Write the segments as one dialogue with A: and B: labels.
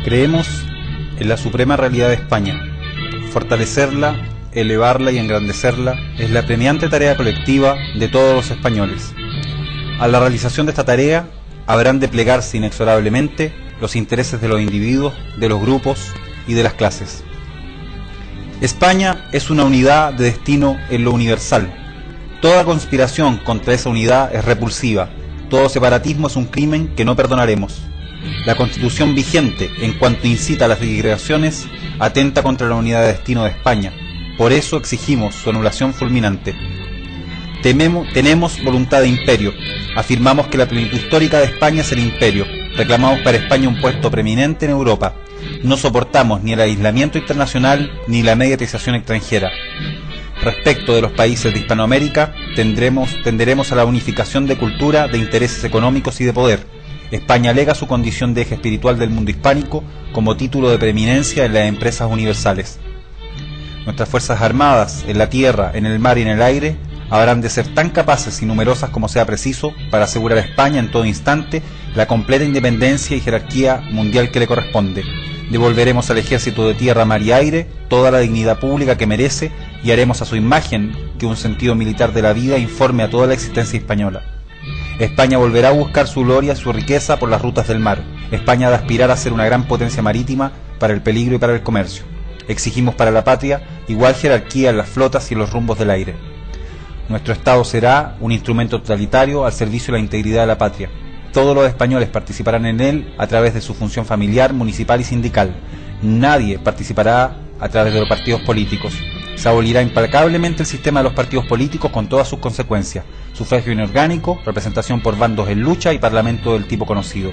A: Creemos en la suprema realidad de España. Fortalecerla, elevarla y engrandecerla es la apremiante tarea colectiva de todos los españoles. A la realización de esta tarea habrán de plegarse inexorablemente los intereses de los individuos, de los grupos y de las clases. España es una unidad de destino en lo universal. Toda conspiración contra esa unidad es repulsiva. Todo separatismo es un crimen que no perdonaremos. La Constitución vigente, en cuanto incita a las disgregaciones, atenta contra la unidad de destino de España. Por eso exigimos su anulación fulminante. Tenemos voluntad de imperio. Afirmamos que la plenitud histórica de España es el imperio. Reclamamos para España un puesto preeminente en Europa. No soportamos ni el aislamiento internacional ni la mediatización extranjera. Respecto de los países de Hispanoamérica, tenderemos a la unificación de cultura, de intereses económicos y de poder. España alega su condición de eje espiritual del mundo hispánico como título de preeminencia en las empresas universales. Nuestras fuerzas armadas, en la tierra, en el mar y en el aire, habrán de ser tan capaces y numerosas como sea preciso para asegurar a España en todo instante la completa independencia y jerarquía mundial que le corresponde. Devolveremos al ejército de tierra, mar y aire toda la dignidad pública que merece y haremos a su imagen que un sentido militar de la vida informe a toda la existencia española. España volverá a buscar su gloria y su riqueza por las rutas del mar. España ha de aspirar a ser una gran potencia marítima para el peligro y para el comercio. Exigimos para la patria igual jerarquía en las flotas y en los rumbos del aire. Nuestro Estado será un instrumento totalitario al servicio de la integridad de la patria. Todos los españoles participarán en él a través de su función familiar, municipal y sindical. Nadie participará a través de los partidos políticos. Se abolirá implacablemente el sistema de los partidos políticos con todas sus consecuencias: sufragio inorgánico, representación por bandos en lucha y parlamento del tipo conocido.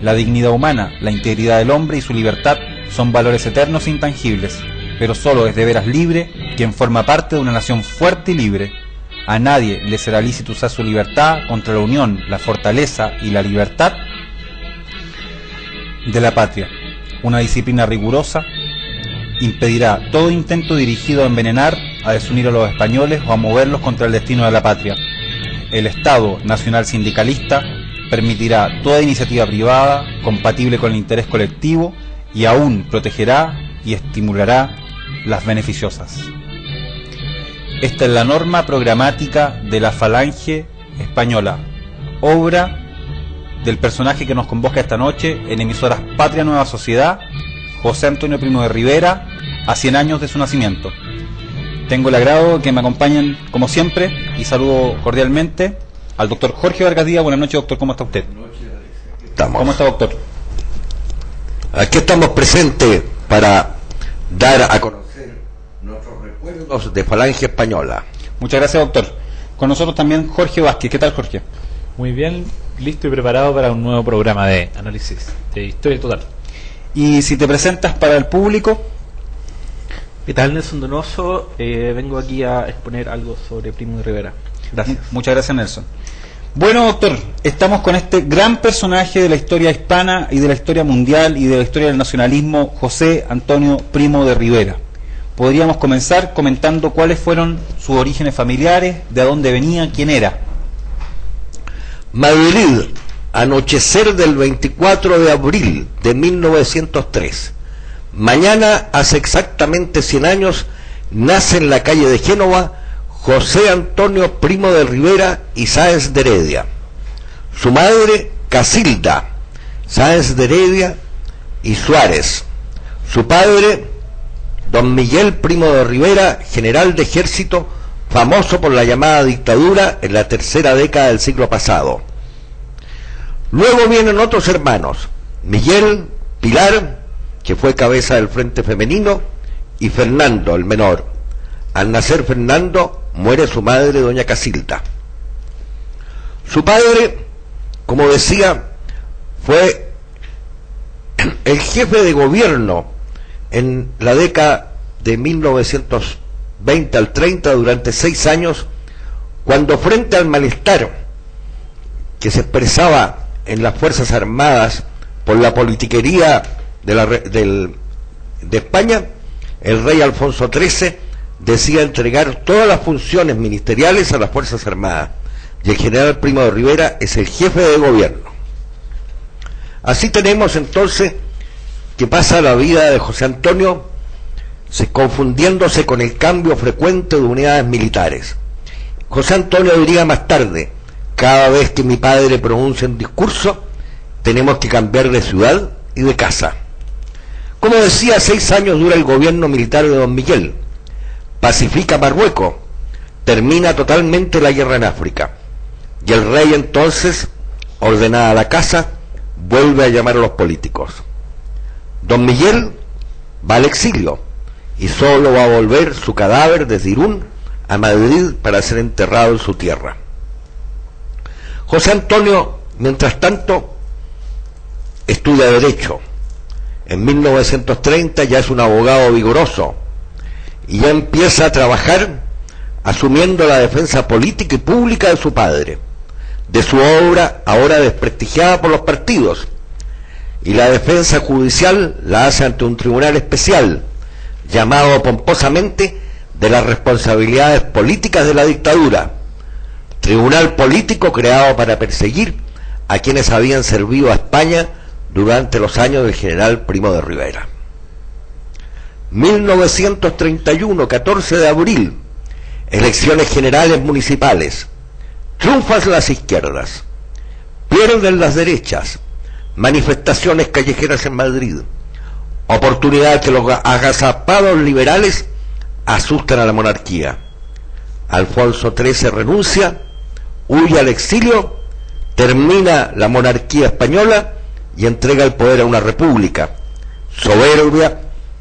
A: La dignidad humana, la integridad del hombre y su libertad son valores eternos e intangibles, pero solo es de veras libre quien forma parte de una nación fuerte y libre. A nadie le será lícito usar su libertad contra la unión, la fortaleza y la libertad de la patria. Una disciplina rigurosa impedirá todo intento dirigido a envenenar, a desunir a los españoles o a moverlos contra el destino de la patria. El Estado nacional sindicalista permitirá toda iniciativa privada compatible con el interés colectivo y aún protegerá y estimulará las beneficiosas. Esta es la norma programática de la Falange Española, obra del personaje que nos convoca esta noche en emisoras Patria Nueva Sociedad, José Antonio Primo de Rivera, a 100 años de su nacimiento. Tengo el agrado que me acompañen como siempre y saludo cordialmente al doctor Jorge Vargas Díaz. Buenas noches, doctor, ¿cómo está usted? ¿Cómo está, doctor?
B: Aquí estamos presentes para dar a conocer nuestros recuerdos de Falange Española.
A: Muchas gracias, doctor. Con nosotros también Jorge Vázquez. ¿Qué tal, Jorge?
C: Muy bien, listo y preparado para un nuevo programa de análisis de historia total.
A: Y si te presentas para el público.
D: ¿Qué tal? Nelson Donoso, vengo aquí a exponer algo sobre Primo de Rivera. Gracias.
A: Muchas gracias, Nelson. Bueno, doctor, estamos con este gran personaje de la historia hispana y de la historia mundial y de la historia del nacionalismo, José Antonio Primo de Rivera. Podríamos comenzar comentando cuáles fueron sus orígenes familiares, de dónde venía, quién era.
B: Madrid, anochecer del 24 de abril de 1903. Mañana, hace exactamente 100 años, nace en la calle de Génova José Antonio Primo de Rivera y Sáenz de Heredia. Su madre, Casilda Sáenz de Heredia y Suárez. Su padre, don Miguel Primo de Rivera, general de ejército, famoso por la llamada dictadura en la tercera década del siglo pasado. Luego vienen otros hermanos, Miguel, Pilar, que fue cabeza del Frente Femenino, y Fernando, el menor. Al nacer Fernando, muere su madre, doña Casilda. Su padre, como decía, fue el jefe de gobierno en la década de 1920 al 30 durante 6 años, cuando frente al malestar que se expresaba en las Fuerzas Armadas por la politiquería de España, el rey Alfonso XIII decía entregar todas las funciones ministeriales a las Fuerzas Armadas, y el general Primo de Rivera es el jefe de gobierno. Así tenemos entonces que pasa la vida de José Antonio confundiéndose con el cambio frecuente de unidades militares. José Antonio diría más tarde: cada vez que mi padre pronuncia un discurso, tenemos que cambiar de ciudad y de casa. Como decía, 6 años dura el gobierno militar de Don Miguel. Pacifica Marruecos, termina totalmente la guerra en África, y el rey entonces, ordenada la casa, vuelve a llamar a los políticos. Don Miguel va al exilio, y solo va a volver su cadáver desde Irún a Madrid para ser enterrado en su tierra. José Antonio, mientras tanto, estudia Derecho. En 1930 ya es un abogado vigoroso y ya empieza a trabajar asumiendo la defensa política y pública de su padre, de su obra ahora desprestigiada por los partidos, y la defensa judicial la hace ante un tribunal especial llamado pomposamente de las responsabilidades políticas de la dictadura, tribunal político creado para perseguir a quienes habían servido a España durante los años del general Primo de Rivera. 1931, 14 de abril, elecciones generales municipales. Triunfan las izquierdas, pierden las derechas, manifestaciones callejeras en Madrid, oportunidad que los agazapados liberales asustan a la monarquía. Alfonso XIII renuncia, huye al exilio, termina la monarquía española y entrega el poder a una república soberbia,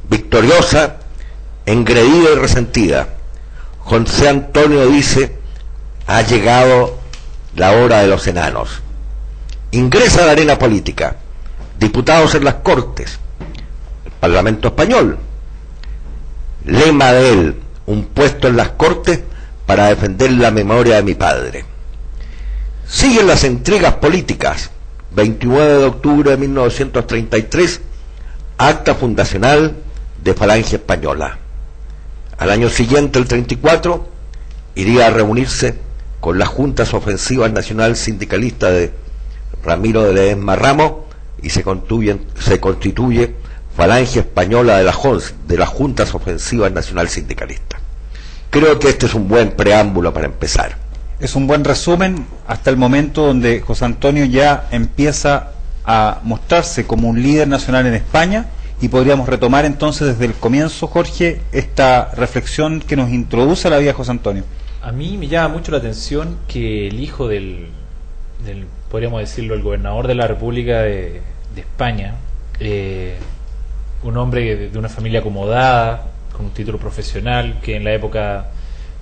B: victoriosa, engreída y resentida. José Antonio dice: ha llegado la hora de los enanos. Ingresa a la arena política, diputados en las Cortes, el Parlamento español. Lema de él: un puesto en las Cortes para defender la memoria de mi padre. Siguen las intrigas políticas. 29 de octubre de 1933, acta fundacional de Falange Española. Al año siguiente, el 34, iría a reunirse con las juntas ofensivas nacional sindicalista de Ramiro de Ledesma Ramos y se constituye Falange Española de las juntas ofensivas nacional sindicalistas. Creo que este es un buen preámbulo para empezar.
A: Es un buen resumen hasta el momento donde José Antonio ya empieza a mostrarse como un líder nacional en España, y podríamos retomar entonces desde el comienzo, Jorge, esta reflexión que nos introduce a la vida de José Antonio.
C: A mí me llama mucho la atención que el hijo del podríamos decirlo, el gobernador de la República de España, un hombre de una familia acomodada, con un título profesional que en la época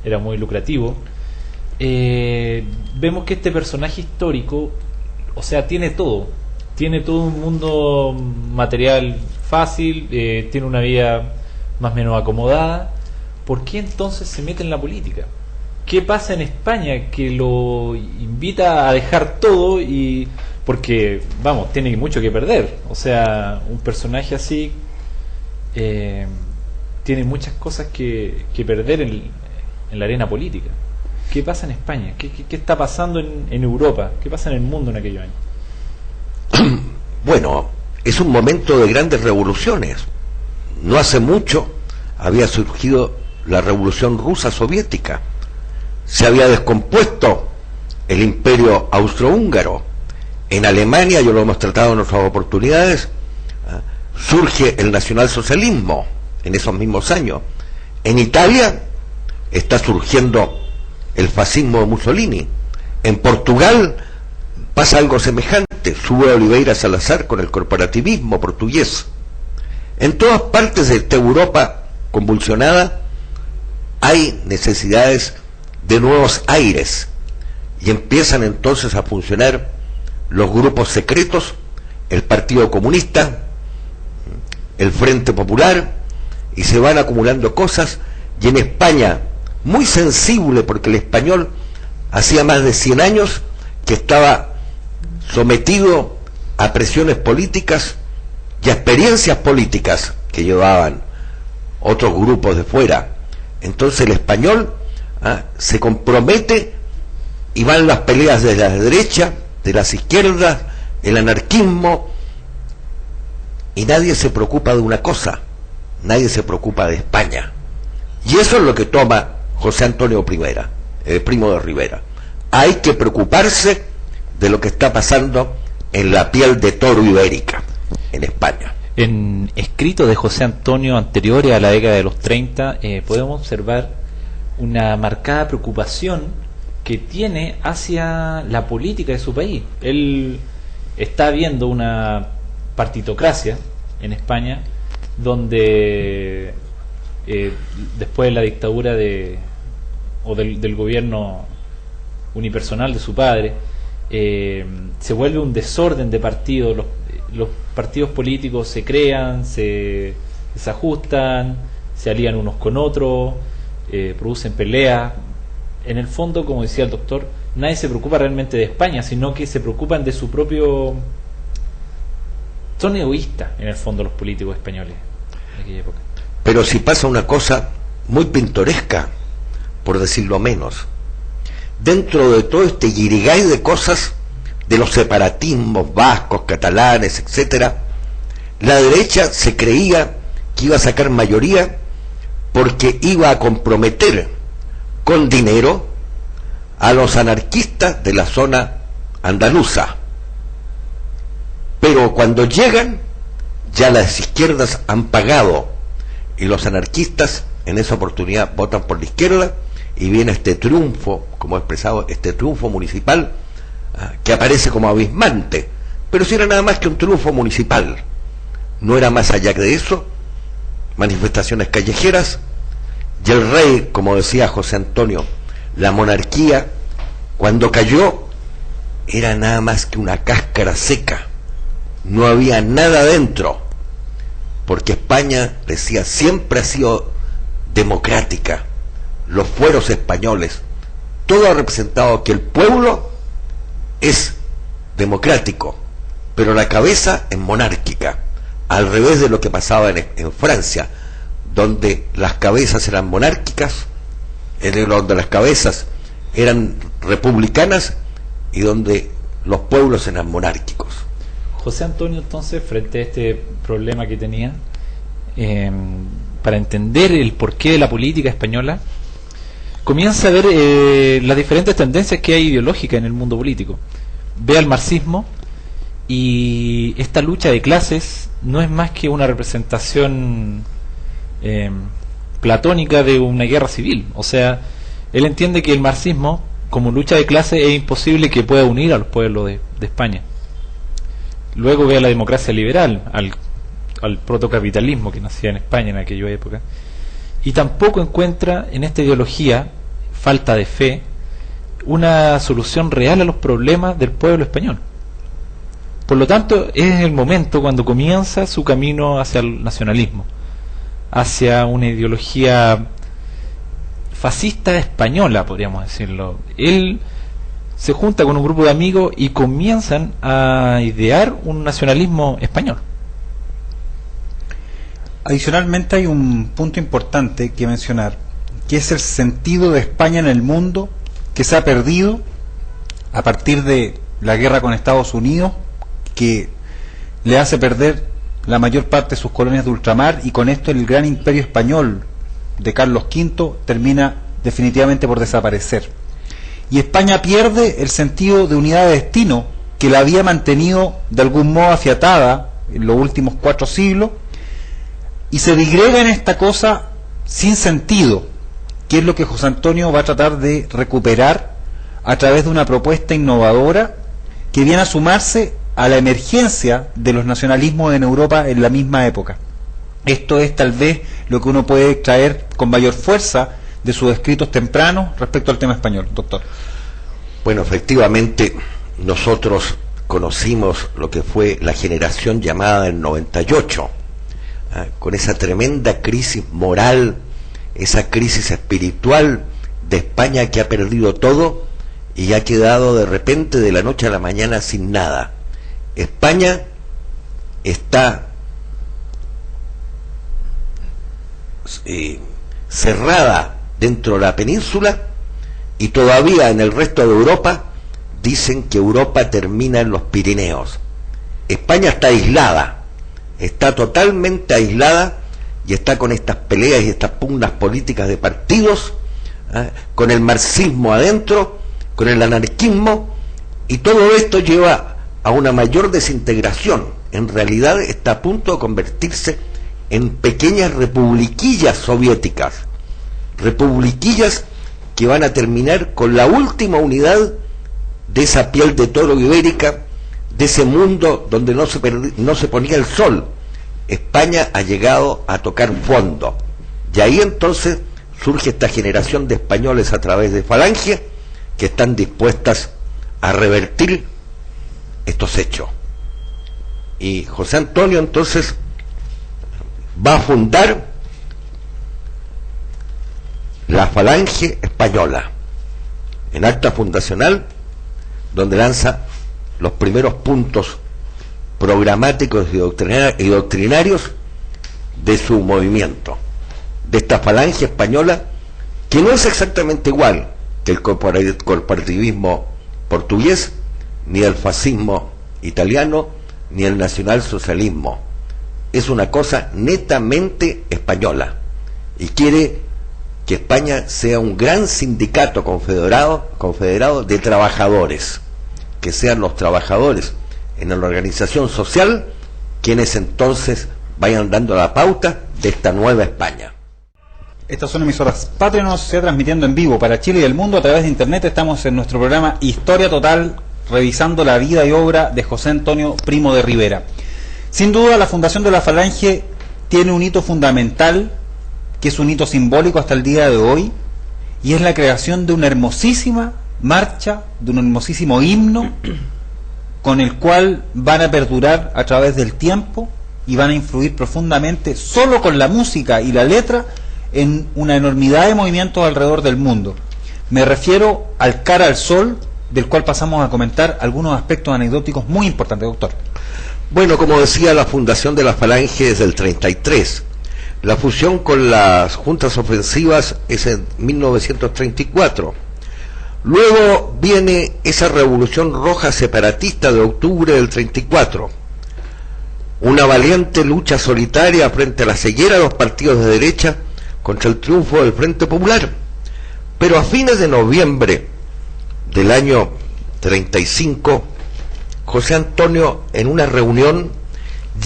C: era muy lucrativo, vemos que este personaje histórico, o sea, tiene todo un mundo material fácil, tiene una vida más o menos acomodada. ¿Por qué entonces se mete en la política? ¿Qué pasa en España que lo invita a dejar todo? Y porque, vamos, tiene mucho que perder. O sea, un personaje así tiene muchas cosas que perder en la arena política. ¿Qué pasa en España? ¿Qué está pasando en Europa? ¿Qué pasa en el mundo en aquellos años?
B: Bueno, es un momento de grandes revoluciones. No hace mucho había surgido la revolución rusa soviética. Se había descompuesto el imperio austrohúngaro. En Alemania, ya lo hemos tratado en otras oportunidades, surge el nacionalsocialismo en esos mismos años. En Italia está surgiendo el fascismo de Mussolini. En Portugal pasa algo semejante, sube Oliveira Salazar con el corporativismo portugués. En todas partes de esta Europa convulsionada hay necesidades de nuevos aires, y empiezan entonces a funcionar los grupos secretos, el Partido Comunista, el Frente Popular, y se van acumulando cosas. Y en España, muy sensible, porque el español hacía más de 100 años que estaba sometido a presiones políticas y a experiencias políticas que llevaban otros grupos de fuera. Entonces el español se compromete, y van las peleas de la derecha, de las izquierdas, el anarquismo, y nadie se preocupa de una cosa, nadie se preocupa de España. Y eso es lo que toma José Antonio Rivera, Primo de Rivera. Hay que preocuparse de lo que está pasando en la piel de toro ibérica, en España.
C: En escritos de José Antonio anteriores a la década de los 30 podemos observar una marcada preocupación que tiene hacia la política de su país. Él está viendo una partitocracia en España donde después de la dictadura del gobierno unipersonal de su padre, se vuelve un desorden de partidos. Los partidos políticos se crean, se desajustan, se alían unos con otros, producen peleas. En el fondo, como decía el doctor, nadie se preocupa realmente de España, sino que se preocupan de su propio... Son egoístas, en el fondo, los políticos españoles de aquella época.
B: Pero si pasa una cosa muy pintoresca, por decirlo menos, dentro de todo este guirigay de cosas, de los separatismos vascos, catalanes, etcétera, la derecha se creía que iba a sacar mayoría porque iba a comprometer con dinero a los anarquistas de la zona andaluza. Pero cuando llegan, ya las izquierdas han pagado y los anarquistas en esa oportunidad votan por la izquierda y viene este triunfo, como he expresado, este triunfo municipal que aparece como abismante, pero si era nada más que un triunfo municipal, no era más allá de eso, manifestaciones callejeras, y el rey, como decía José Antonio, la monarquía, cuando cayó, era nada más que una cáscara seca, no había nada dentro, porque España, decía, siempre ha sido democrática, los fueros españoles, todo ha representado que el pueblo es democrático, pero la cabeza es monárquica, al revés de lo que pasaba en Francia, donde las cabezas eran monárquicas, donde las cabezas eran republicanas y donde los pueblos eran monárquicos.
C: José Antonio, entonces, frente a este problema que tenía, para entender el porqué de la política española, comienza a ver las diferentes tendencias que hay ideológicas en el mundo político. Ve al marxismo, y esta lucha de clases no es más que una representación platónica de una guerra civil. O sea, él entiende que el marxismo, como lucha de clases, es imposible que pueda unir a los pueblos de España. Luego ve a la democracia liberal, al protocapitalismo que nacía en España en aquella época, y tampoco encuentra en esta ideología, falta de fe, una solución real a los problemas del pueblo español. Por lo tanto, es el momento cuando comienza su camino hacia el nacionalismo, hacia una ideología fascista española, podríamos decirlo. Él se junta con un grupo de amigos y comienzan a idear un nacionalismo español.
A: Adicionalmente hay un punto importante que mencionar, que es el sentido de España en el mundo, que se ha perdido a partir de la guerra con Estados Unidos, que le hace perder la mayor parte de sus colonias de ultramar, y con esto el gran imperio español de Carlos V termina definitivamente por desaparecer. Y España pierde el sentido de unidad de destino que la había mantenido de algún modo afiatada en los últimos 4 siglos, y se digrega en esta cosa sin sentido, que es lo que José Antonio va a tratar de recuperar a través de una propuesta innovadora que viene a sumarse a la emergencia de los nacionalismos en Europa en la misma época. Esto es tal vez lo que uno puede extraer con mayor fuerza de sus escritos tempranos respecto al tema español, doctor.
B: Bueno, efectivamente, nosotros conocimos lo que fue la generación llamada del 98, con esa tremenda crisis moral, esa crisis espiritual de España, que ha perdido todo y ha quedado de repente de la noche a la mañana sin nada. España está cerrada dentro de la península, y todavía en el resto de Europa dicen que Europa termina en los Pirineos. España está aislada, está totalmente aislada y está con estas peleas y estas pugnas políticas de partidos, con el marxismo adentro, con el anarquismo, y todo esto lleva a una mayor desintegración. En realidad está a punto de convertirse en pequeñas republiquillas soviéticas, republiquillas que van a terminar con la última unidad de esa piel de toro ibérica, de ese mundo donde no se ponía el sol. España ha llegado a tocar fondo, y ahí entonces surge esta generación de españoles a través de Falange que están dispuestas a revertir estos hechos. Y José Antonio entonces va a fundar la Falange Española en acta fundacional, donde lanza los primeros puntos programáticos y doctrinarios de su movimiento, de esta Falange Española, que no es exactamente igual que el corporativismo portugués, ni el fascismo italiano, ni el nacionalsocialismo. Es una cosa netamente española, y quiere que España sea un gran sindicato confederado de trabajadores, que sean los trabajadores en la organización social quienes entonces vayan dando la pauta de esta nueva España.
A: Estas son emisoras Patria, se transmitiendo en vivo para Chile y el mundo a través de internet. Estamos en nuestro programa Historia Total, revisando la vida y obra de José Antonio Primo de Rivera. Sin duda, la fundación de la Falange tiene un hito fundamental, que es un hito simbólico hasta el día de hoy, y es la creación de una hermosísima marcha, de un hermosísimo himno, con el cual van a perdurar a través del tiempo y van a influir profundamente, solo con la música y la letra, en una enormidad de movimientos alrededor del mundo. Me refiero al Cara al Sol, del cual pasamos a comentar algunos aspectos anecdóticos muy importantes, doctor.
B: Bueno, como decía, la fundación de la Falange es del 33. La fusión con las juntas ofensivas es en 1934. Luego viene esa revolución roja separatista de octubre del 34. Una valiente lucha solitaria frente a la ceguera de los partidos de derecha contra el triunfo del Frente Popular. Pero a fines de noviembre del año 35, José Antonio, en una reunión,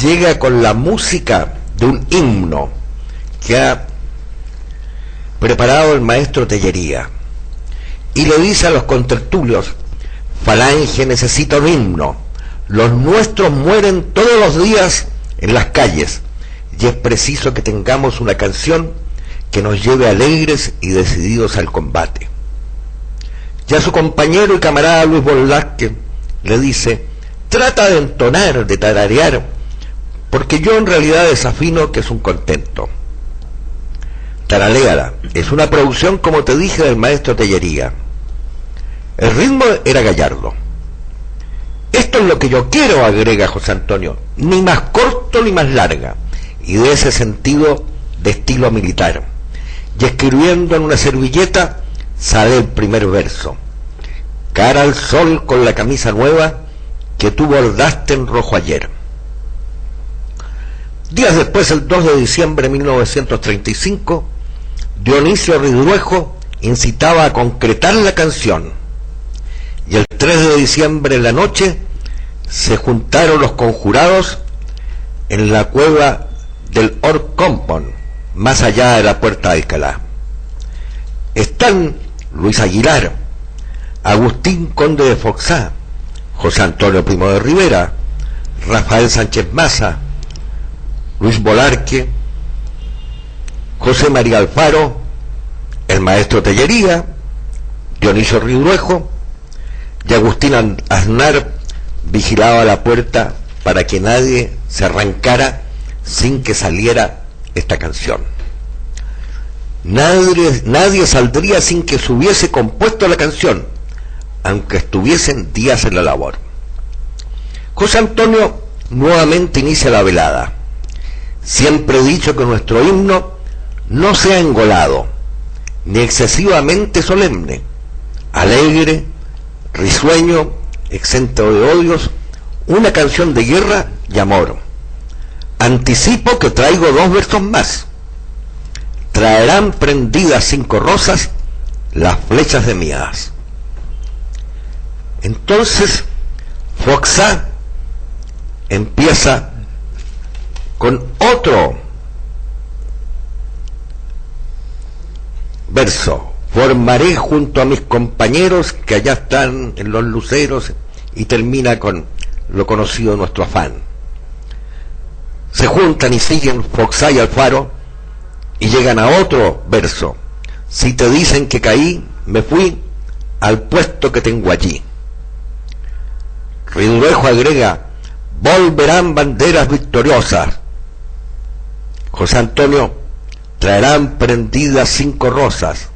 B: llega con la música de un himno que ha preparado el maestro Tellería, y le dice a los contertulios: Falange necesita un himno, los nuestros mueren todos los días en las calles, y es preciso que tengamos una canción que nos lleve alegres y decididos al combate. Ya su compañero y camarada Luis Velázquez le dice: trata de entonar, de tararear, porque yo en realidad desafino que es un contento. Taraléala. Es una producción, como te dije, del maestro Tellería. El ritmo era gallardo. Esto es lo que yo quiero, agrega José Antonio, ni más corto ni más larga, y de ese sentido de estilo militar. Y escribiendo en una servilleta sale el primer verso: cara al sol con la camisa nueva que tú bordaste en rojo ayer. Días después, el 2 de diciembre de 1935, Dionisio Ridruejo incitaba a concretar la canción, y el 3 de diciembre en la noche se juntaron los conjurados en la cueva del Orcompón, más allá de la Puerta de Alcalá. Están Luis Aguilar, Agustín Conde de Foxá, José Antonio Primo de Rivera, Rafael Sánchez Maza, Luis Bolarque, José María Alfaro, el maestro Tellería, Dionisio Ridruejo, y Agustín Aznar vigilaba la puerta para que nadie se arrancara sin que saliera esta canción. Nadie saldría sin que se hubiese compuesto la canción, aunque estuviesen días en la labor. José Antonio nuevamente inicia la velada. Siempre he dicho que nuestro himno no sea engolado, ni excesivamente solemne, alegre, risueño, exento de odios, una canción de guerra y amor. Anticipo que traigo 2 versos más. Traerán prendidas 5 rosas las flechas de mi haz. Entonces Foxá empieza con otro verso: formaré junto a mis compañeros que allá están en los luceros, y termina con lo conocido de nuestro afán. Se juntan y siguen Foxá y Alfaro y llegan a otro verso: si te dicen que caí, me fui al puesto que tengo allí. Ridruejo agrega: volverán banderas victoriosas. José Antonio: traerán prendidas 5 rosas.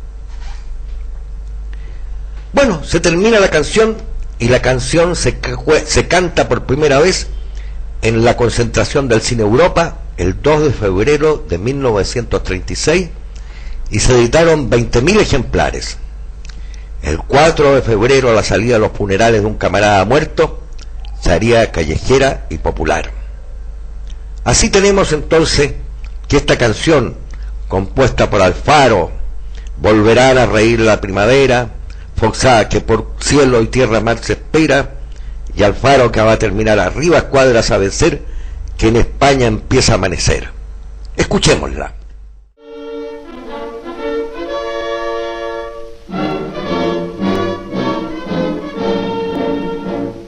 B: Bueno, se termina la canción, y la canción se canta por primera vez en la concentración del Cine Europa el 2 de febrero de 1936, y se editaron 20.000 ejemplares. El 4 de febrero, a la salida de los funerales de un camarada muerto, se haría callejera y popular. Así tenemos entonces que esta canción, compuesta por Alfaro, volverán a reír la primavera, Foxá, que por cielo y tierra mar se espera, y Alfaro, que va a terminar arriba escuadras a vencer, que en España empieza a amanecer. Escuchémosla.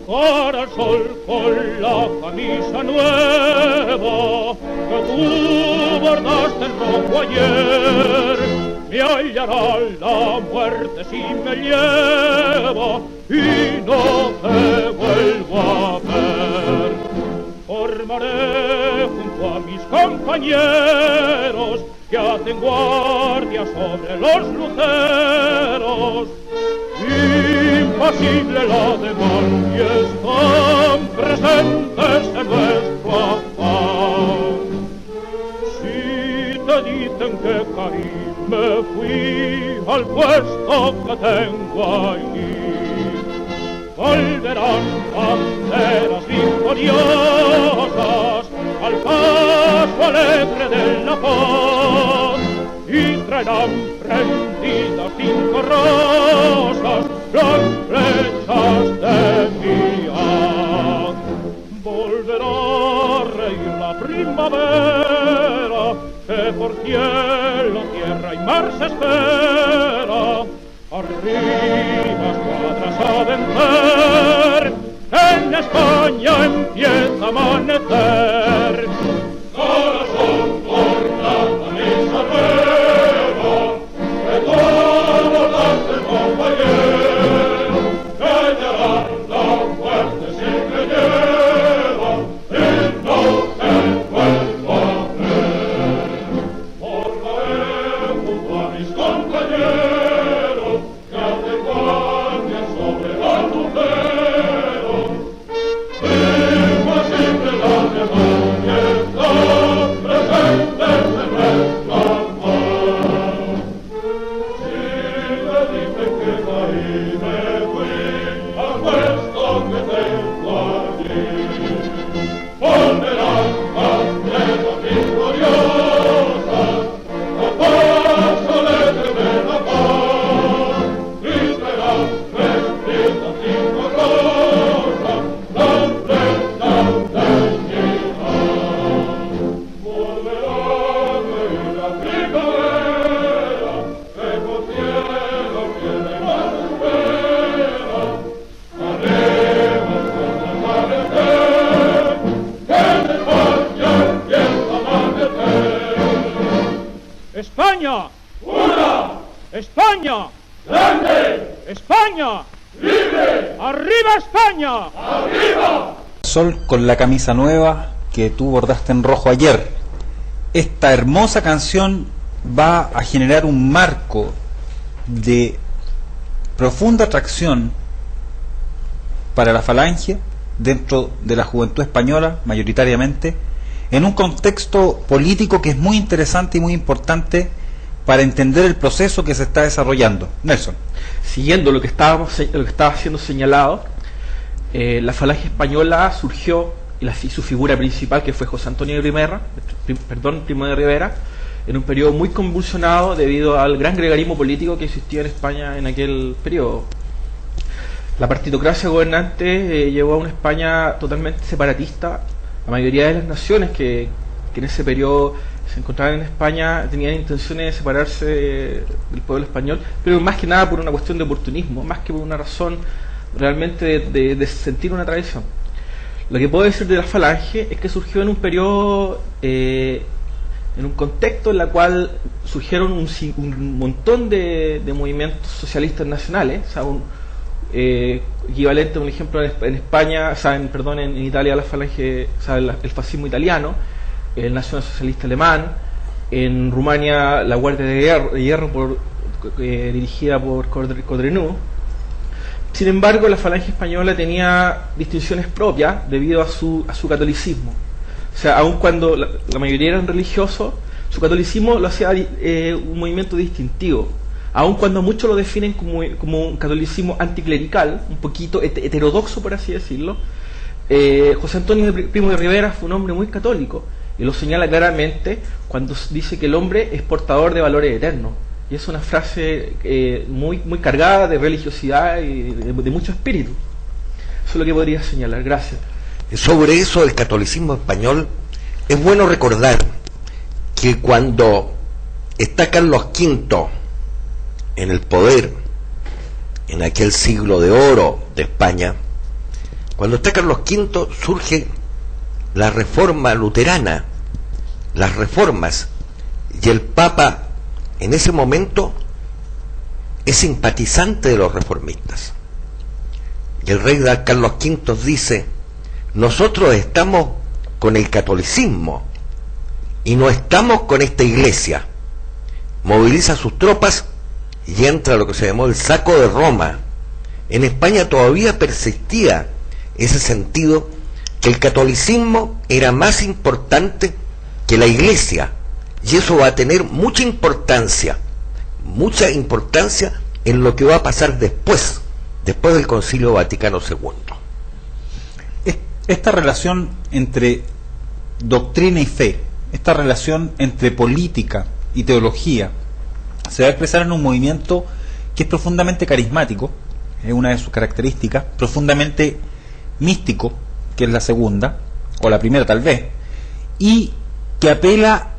E: Cara al sol con la camisa nueva que tú bordaste en rojo ayer, me hallará la muerte si me lleva y no te vuelvo a ver. Formaré junto a mis compañeros que hacen guardia sobre los luceros. Impasible la demanda y están presentes en nuestro afán. Si te dicen que caí, me fui al puesto que tengo allí. Volverán banderas victoriosas al paso alegre de la paz, y traerán prendidas 5 rosas las flechas de mi haz. Volverá a reír la primavera que por cielo, tierra y mar se espera. Arriba escuadras a vencer, en España empieza a amanecer. Corazón por la camisa nueva, que todo danza el compañero, que llevará la muerte si me lleva, y no te vuelvo a ver. Formaré junto a mis compañeros que hacen guardia sobre los luceros. Imposible la memoria está presente en nuestra paz. Si me dicen que caí, me fui al puesto que tengo allí. Volverán banderas victoriosas a paso alegre de la paz, y traerán vestidas 5 rosas las flechas de mi haz. Volverá a reír la primavera que por cielo, tierra y mar se espera. Arriba escuadras a vencer, que en España empieza a amanecer. ¡España! ¡Una! ¡España! ¡Grande! ¡España! ¡Libre! ¡Arriba España! ¡Arriba!
A: Sol con la camisa nueva que tú bordaste en rojo ayer. Esta hermosa canción va a generar un marco de profunda atracción para la falange dentro de la juventud española, mayoritariamente, en un contexto político que es muy interesante y muy importante para entender el proceso que se está desarrollando. Nelson.
D: Siguiendo lo que estaba siendo señalado, la falange española surgió y su figura principal, que fue José Antonio Primo de Rivera, en un periodo muy convulsionado debido al gran gregarismo político que existía en España en aquel periodo. La partitocracia gobernante llevó a una España totalmente separatista. La mayoría de las naciones que en ese periodo se encontraban en España tenían intenciones de separarse del pueblo español, pero más que nada por una cuestión de oportunismo, más que por una razón realmente de sentir una tradición. Lo que puedo decir de la Falange es que surgió en un periodo, en un contexto en el cual surgieron un montón de movimientos socialistas nacionales, o sea, equivalente a un ejemplo en España, o sea, en Italia la Falange, o sea, el fascismo italiano, el Nacional Socialista Alemán, en Rumania la Guardia de Hierro dirigida por Codreanu. Sin embargo, la Falange española tenía distinciones propias debido a su catolicismo. O sea, aun cuando la mayoría eran religiosos, su catolicismo lo hacía un movimiento distintivo. Aun cuando muchos lo definen como un catolicismo anticlerical, un poquito heterodoxo, por así decirlo, José Antonio Primo de Rivera fue un hombre muy católico, y lo señala claramente cuando dice que el hombre es portador de valores eternos. Y es una frase muy cargada de religiosidad y de mucho espíritu. Eso es lo que podría señalar. Gracias.
B: Sobre eso del catolicismo español, es bueno recordar que cuando está Carlos V en el poder, en aquel siglo de oro de España, cuando está Carlos V surge la reforma luterana, las reformas, y el Papa en ese momento es simpatizante de los reformistas. Y el rey Carlos V dice: nosotros estamos con el catolicismo y no estamos con esta iglesia. Moviliza sus tropas y entra a lo que se llamó el saco de Roma. En España todavía persistía ese sentido que el catolicismo era más importante que la iglesia, y eso va a tener mucha importancia en lo que va a pasar después del Concilio Vaticano II.
A: Esta relación entre doctrina y fe, esta relación entre política y teología, se va a expresar en un movimiento que es profundamente carismático, es una de sus características, profundamente místico, que es la segunda, o la primera tal vez, y que apela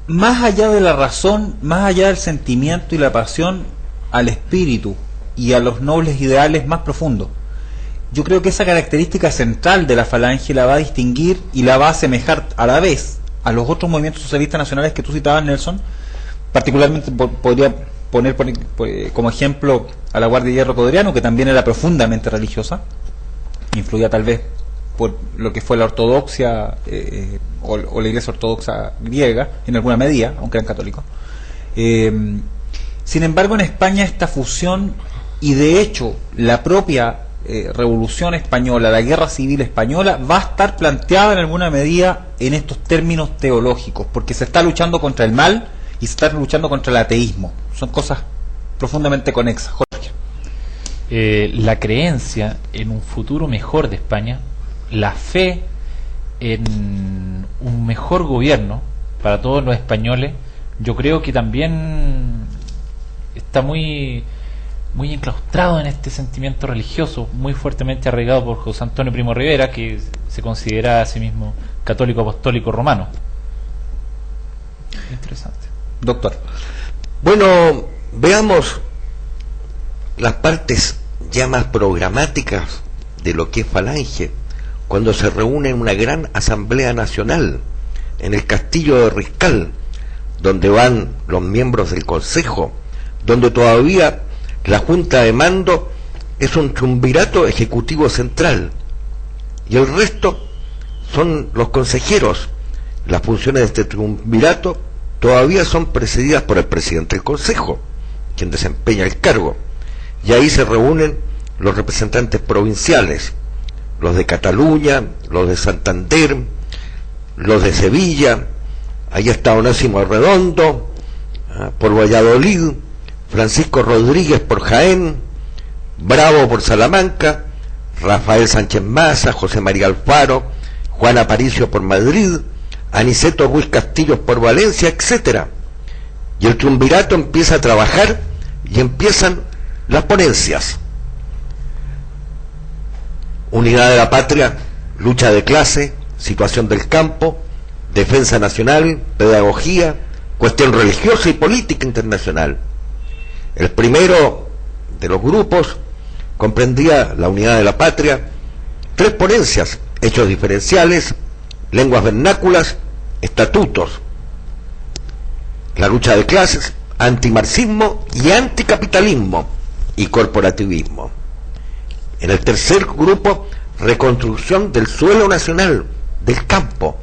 A: más allá de la razón, más allá del sentimiento y la pasión, al espíritu y a los nobles ideales más profundos. Yo creo que esa característica central de la Falange la va a distinguir y la va a asemejar a la vez a los otros movimientos socialistas nacionales que tú citabas, Nelson. Particularmente podría poner como ejemplo a la Guardia de Hierro Codreanu, que también era profundamente religiosa, influida tal vez por lo que fue la ortodoxia o la iglesia ortodoxa griega en alguna medida, aunque eran católicos. Sin embargo, en España esta fusión, y de hecho la propia revolución española, la guerra civil española, va a estar planteada en alguna medida en estos términos teológicos, porque se está luchando contra el mal y se está luchando contra el ateísmo. Son cosas profundamente conexas. Jorge.
C: La creencia en un futuro mejor de España, la fe en un mejor gobierno para todos los españoles, yo creo que también está muy enclaustrado en este sentimiento religioso, muy fuertemente arraigado por José Antonio Primo Rivera, que se considera a sí mismo católico apostólico romano. Interesante.
A: Doctor.
B: Bueno, veamos las partes ya más programáticas de lo que es Falange, cuando se reúne en una gran asamblea nacional en el castillo de Riscal, donde van los miembros del consejo, donde todavía la junta de mando es un triunvirato ejecutivo central y el resto son los consejeros. Las funciones de este triunvirato todavía son presididas por el presidente del consejo, quien desempeña el cargo, y ahí se reúnen los representantes provinciales, los de Cataluña, los de Santander, los de Sevilla. Ahí está Onésimo Arredondo por Valladolid, Francisco Rodríguez por Jaén, Bravo por Salamanca, Rafael Sánchez Maza, José María Alfaro, Juan Aparicio por Madrid, Aniceto Ruiz Castillo por Valencia, etcétera. Y el triunvirato empieza a trabajar y empiezan las ponencias. Unidad de la patria, lucha de clase, situación del campo, defensa nacional, pedagogía, cuestión religiosa y política internacional. El primero de los grupos comprendía la unidad de la patria, 3 ponencias: hechos diferenciales, lenguas vernáculas, estatutos, la lucha de clases, antimarxismo y anticapitalismo y corporativismo. En el tercer grupo, reconstrucción del suelo nacional, del campo,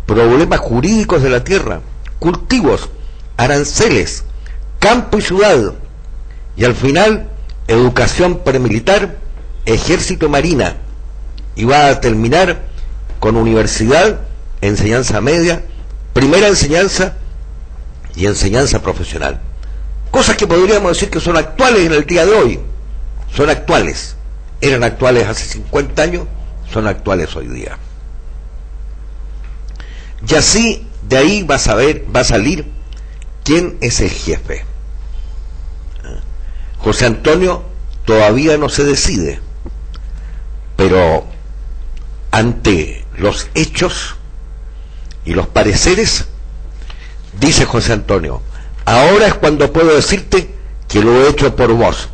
B: problemas jurídicos de la tierra, cultivos, aranceles, campo y ciudad, y al final, educación premilitar, ejército y marina, y va a terminar con universidad, enseñanza media, primera enseñanza y enseñanza profesional. Cosas que podríamos decir que son actuales en el día de hoy. Son actuales. Eran actuales hace 50 años, son actuales hoy día. Y así, de ahí va a salir quién es el jefe. José Antonio todavía no se decide, pero ante los hechos y los pareceres, dice José Antonio: ahora es cuando puedo decirte que lo he hecho por vos.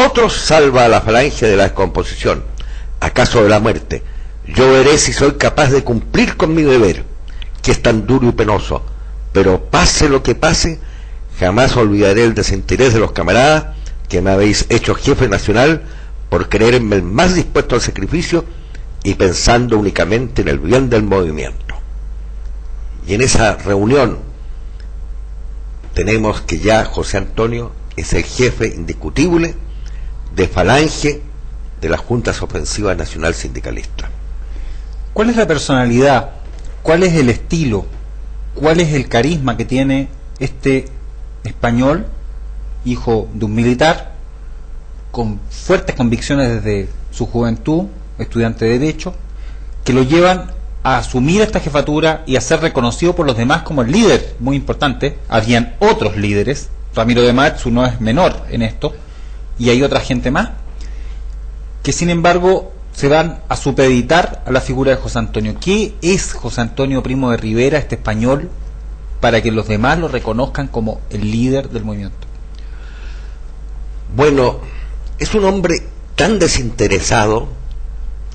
B: Otros salva a la falange de la descomposición, acaso de la muerte. Yo veré si soy capaz de cumplir con mi deber, que es tan duro y penoso, pero pase lo que pase, jamás olvidaré el desinterés de los camaradas que me habéis hecho jefe nacional por creerme el más dispuesto al sacrificio y pensando únicamente en el bien del movimiento. Y en esa reunión tenemos que ya José Antonio es el jefe indiscutible de falange de las Juntas Ofensivas Nacional Sindicalista.
A: ¿Cuál es la personalidad? ¿Cuál es el estilo? ¿Cuál es el carisma que tiene este español, hijo de un militar, con fuertes convicciones desde su juventud, estudiante de Derecho, que lo llevan a asumir esta jefatura y a ser reconocido por los demás como el líder muy importante? Habían otros líderes, Ramiro de Maeztu no es menor en esto, y hay otra gente más, que sin embargo se van a supeditar a la figura de José Antonio. ¿Qué es José Antonio Primo de Rivera, este español, para que los demás lo reconozcan como el líder del movimiento?
B: Bueno, es un hombre tan desinteresado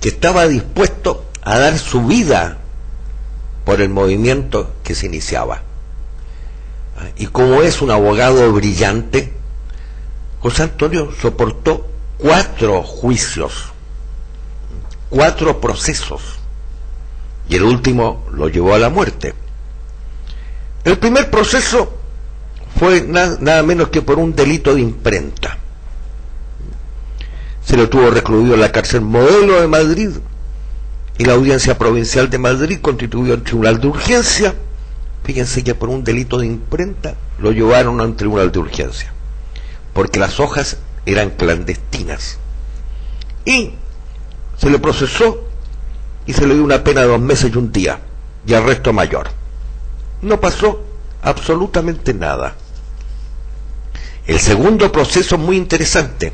B: que estaba dispuesto a dar su vida por el movimiento que se iniciaba. Y como es un abogado brillante, José Antonio soportó 4 juicios, 4 procesos, y el último lo llevó a la muerte. El primer proceso fue nada menos que por un delito de imprenta. Se lo tuvo recluido en la cárcel Modelo de Madrid, y la Audiencia Provincial de Madrid constituyó el tribunal de urgencia. Fíjense que por un delito de imprenta lo llevaron a un tribunal de urgencia, porque las hojas eran clandestinas, y se le procesó y se le dio una pena de 2 meses y 1 día y arresto mayor. No pasó absolutamente nada. El segundo proceso es muy interesante,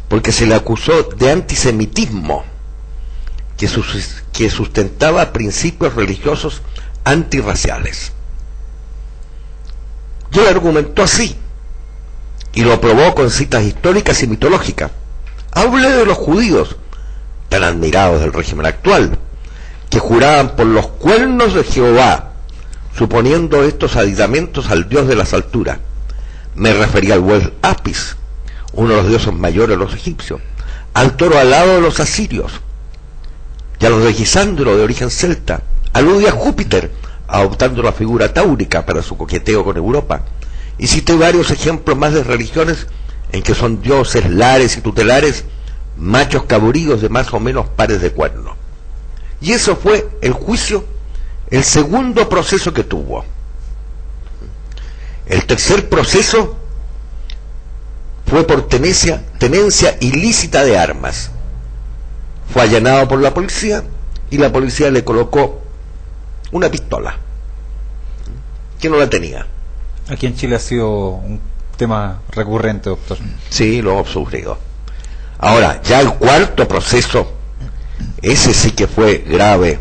B: porque se le acusó de antisemitismo, que sustentaba principios religiosos antirraciales. Y él argumentó así, y lo probó con citas históricas y mitológicas. Hablé de los judíos, tan admirados del régimen actual, que juraban por los cuernos de Jehová, suponiendo estos aditamentos al dios de las alturas. Me refería al buey Apis, uno de los dioses mayores de los egipcios, al toro alado de los asirios, y a los de Gisandro, de origen celta. Aludía a Júpiter, adoptando la figura táurica para su coqueteo con Europa, y cité varios ejemplos más de religiones en que son dioses, lares y tutelares, machos caburíos de más o menos pares de cuernos. Y eso fue el juicio, el segundo proceso que tuvo. El tercer proceso fue por tenencia ilícita de armas. Fue allanado por la policía y la policía le colocó una pistola que no la tenía.
A: Aquí en Chile ha sido un tema recurrente, doctor.
B: Sí, lo hemos sufrido. Ahora, ya el cuarto proceso, ese sí que fue grave,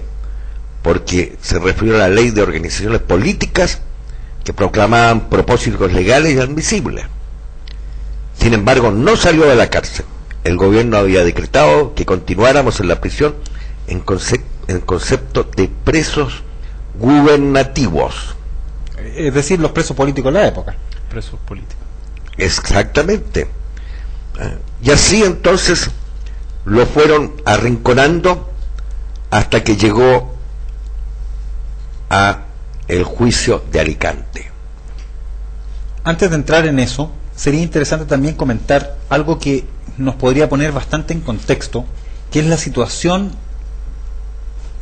B: porque se refirió a la ley de organizaciones políticas que proclamaban propósitos legales y admisibles. Sin embargo, no salió de la cárcel. El gobierno había decretado que continuáramos en la prisión en concepto de presos gubernativos.
A: Es decir, los presos políticos de la época.
C: Presos políticos.
B: Exactamente. Y así entonces lo fueron arrinconando hasta que llegó a el juicio de Alicante.
A: Antes de entrar en eso, sería interesante también comentar algo que nos podría poner bastante en contexto, que es la situación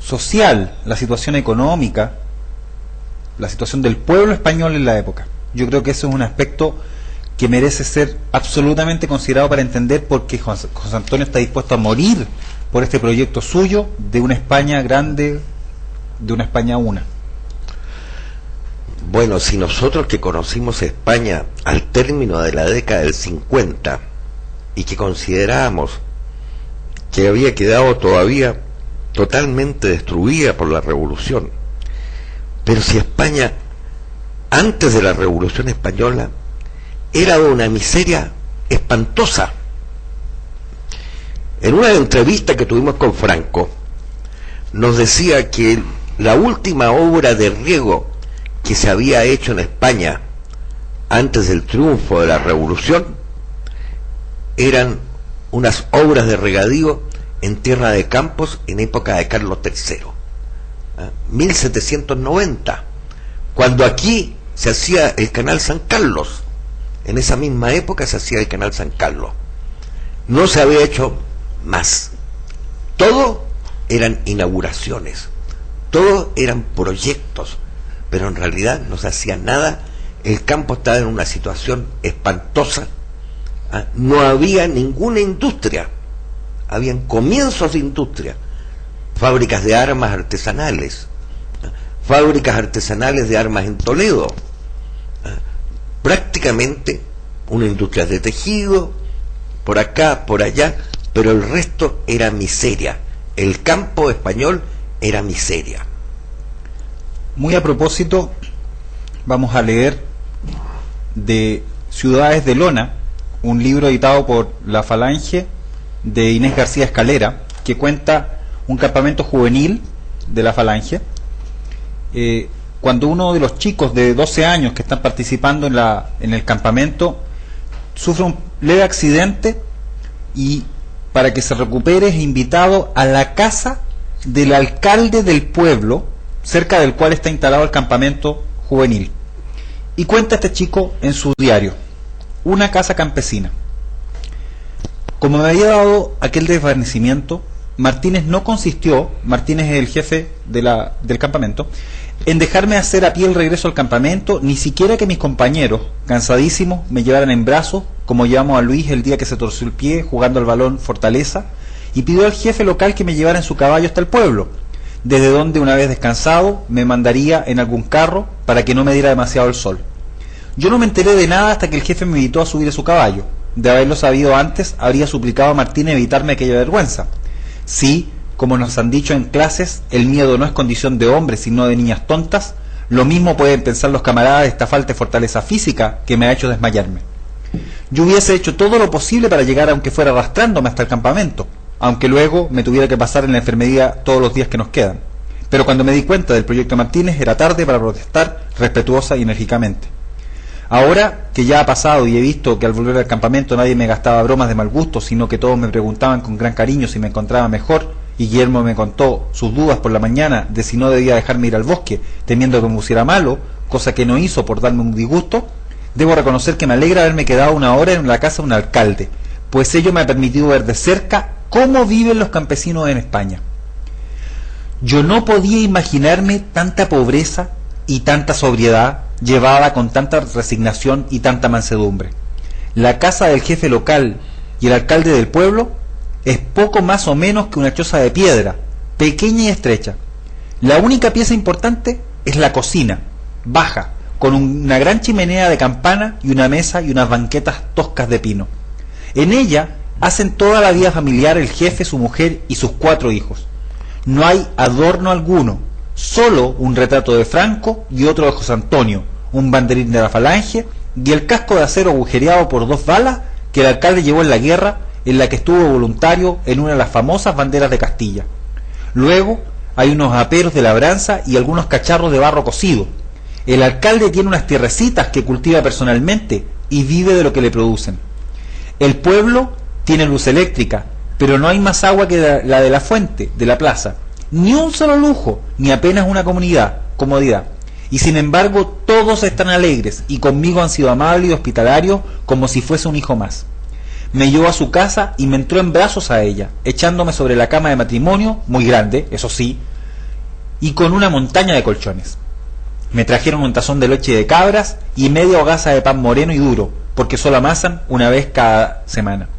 A: social, la situación económica, la situación del pueblo español en la época. Yo creo que eso es un aspecto que merece ser absolutamente considerado para entender por qué José Antonio está dispuesto a morir por este proyecto suyo de una España grande, de una España una.
B: Bueno, si nosotros que conocimos España al término de la década del 50 y que considerábamos que había quedado todavía totalmente destruida por la revolución, pero si España antes de la Revolución Española era una miseria espantosa. En una entrevista que tuvimos con Franco, nos decía que la última obra de riego que se había hecho en España antes del triunfo de la Revolución eran unas obras de regadío en Tierra de Campos en época de Carlos III, 1790, cuando aquí se hacía el canal San Carlos. En esa misma época se hacía el canal San Carlos. No se había hecho más. Todo eran inauguraciones, todo eran proyectos, pero en realidad no se hacía nada. El campo estaba en una situación espantosa. No había ninguna industria. Habían comienzos de industria, fábricas de armas artesanales, fábricas artesanales de armas en Toledo, prácticamente una industria de tejido, por acá, por allá, pero el resto era miseria. El campo español era miseria.
A: Muy a propósito, vamos a leer de Ciudades de Lona, un libro editado por La Falange de Inés García Escalera, que cuenta un campamento juvenil de La Falange, cuando uno de los chicos de 12 años que están participando en el campamento sufre un leve accidente y para que se recupere es invitado a la casa del alcalde del pueblo, cerca del cual está instalado el campamento juvenil. Y cuenta este chico en su diario: una casa campesina. Como me había dado aquel desvanecimiento, Martínez no consistió, Martínez es el jefe del campamento, en dejarme hacer a pie el regreso al campamento, ni siquiera que mis compañeros, cansadísimos, me llevaran en brazos, como llevamos a Luis el día que se torció el pie jugando al balón Fortaleza, y pidió al jefe local que me llevara en su caballo hasta el pueblo, desde donde, una vez descansado, me mandaría en algún carro para que no me diera demasiado el sol. Yo no me enteré de nada hasta que el jefe me invitó a subir a su caballo. De haberlo sabido antes, habría suplicado a Martínez evitarme aquella vergüenza. Sí, como nos han dicho en clases, el miedo no es condición de hombres, sino de niñas tontas, lo mismo pueden pensar los camaradas de esta falta de fortaleza física que me ha hecho desmayarme. Yo hubiese hecho todo lo posible para llegar, aunque fuera arrastrándome hasta el campamento, aunque luego me tuviera que pasar en la enfermería todos los días que nos quedan. Pero cuando me di cuenta del proyecto Martínez, era tarde para protestar respetuosa y enérgicamente. Ahora que ya ha pasado y he visto que al volver al campamento nadie me gastaba bromas de mal gusto, sino que todos me preguntaban con gran cariño si me encontraba mejor, y Guillermo me contó sus dudas por la mañana de si no debía dejarme ir al bosque, temiendo que me pusiera malo, cosa que no hizo por darme un disgusto, debo reconocer que me alegra haberme quedado una hora en la casa de un alcalde, pues ello me ha permitido ver de cerca cómo viven los campesinos en España. Yo no podía imaginarme tanta pobreza y tanta sobriedad llevada con tanta resignación y tanta mansedumbre. La casa del jefe local y el alcalde del pueblo es poco más o menos que una choza de piedra, pequeña y estrecha. La única pieza importante es la cocina, baja, con una gran chimenea de campana y una mesa y unas banquetas toscas de pino. En ella hacen toda la vida familiar el jefe, su mujer y sus 4 hijos. No hay adorno alguno, solo un retrato de Franco y otro de José Antonio, un banderín de la Falange y el casco de acero agujereado por 2 balas que el alcalde llevó en la guerra, en la que estuvo voluntario en una de las famosas banderas de Castilla. Luego hay unos aperos de labranza y algunos cacharros de barro cocido. El alcalde tiene unas tierrecitas que cultiva personalmente y vive de lo que le producen. El pueblo tiene luz eléctrica, pero no hay más agua que la de la fuente, de la plaza. Ni un solo lujo, ni apenas una comodidad. Y sin embargo todos están alegres y conmigo han sido amables y hospitalarios como si fuese un hijo más. Me llevó a su casa y me entró en brazos a ella, echándome sobre la cama de matrimonio, muy grande, eso sí, y con una montaña de colchones. Me trajeron un tazón de leche de cabras y media hogaza de pan moreno y duro, porque solo amasan una vez cada semana.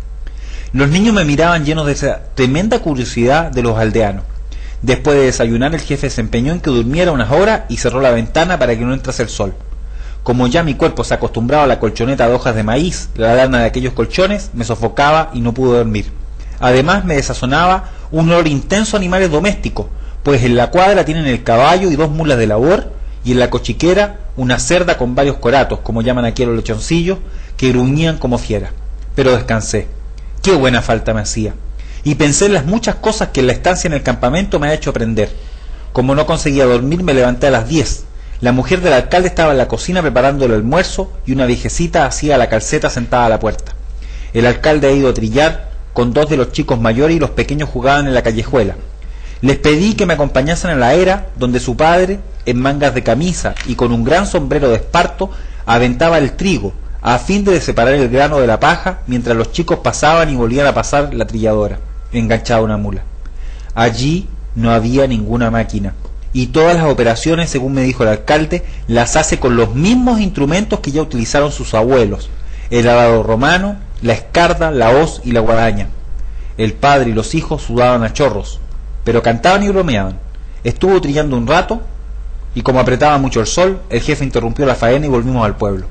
A: Los niños me miraban llenos de esa tremenda curiosidad de los aldeanos. Después de desayunar, el jefe se empeñó en que durmiera unas horas y cerró la ventana para que no entrase el sol. Como ya mi cuerpo se acostumbraba a la colchoneta de hojas de maíz, la lana de aquellos colchones me sofocaba y no pude dormir. Además me desazonaba un olor intenso a animales domésticos, pues en la cuadra tienen el caballo y 2 mulas de labor, y en la cochiquera una cerda con varios coratos, como llaman aquí a los lechoncillos, que gruñían como fieras. Pero descansé. Qué buena falta me hacía. Y pensé en las muchas cosas que en la estancia en el campamento me ha hecho aprender. Como no conseguía dormir, me levanté a las 10. La mujer del alcalde estaba en la cocina preparando el almuerzo y una viejecita hacía la calceta sentada a la puerta. El alcalde ha ido a trillar con 2 de los chicos mayores y los pequeños jugaban en la callejuela. Les pedí que me acompañasen a la era donde su padre, en mangas de camisa y con un gran sombrero de esparto, aventaba el trigo a fin de separar el grano de la paja mientras los chicos pasaban y volvían a pasar la trilladora, enganchada a una mula. Allí no había ninguna máquina y todas las operaciones, según me dijo el alcalde, las hace con los mismos instrumentos que ya utilizaron sus abuelos: el arado romano, la escarda, la hoz y la guadaña. El padre y los hijos sudaban a chorros, pero cantaban y bromeaban. Estuvo trillando un rato y como apretaba mucho el sol, el jefe interrumpió la faena y volvimos al pueblo.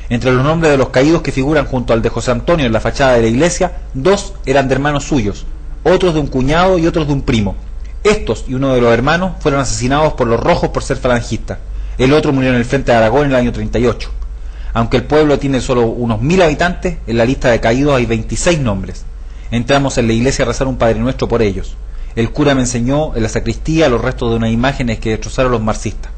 A: Entre los nombres de los caídos que figuran junto al de José Antonio en la fachada de la iglesia, 2 eran de hermanos suyos, otros de un cuñado y otros de un primo. Estos y uno de los hermanos fueron asesinados por los rojos por ser falangistas. El otro murió en el frente de Aragón en el año 38. Aunque el pueblo tiene solo unos 1000 habitantes, en la lista de caídos hay 26 nombres. Entramos en la iglesia a rezar un Padre Nuestro por ellos. El cura me enseñó en la sacristía los restos de unas imágenes que destrozaron los marxistas.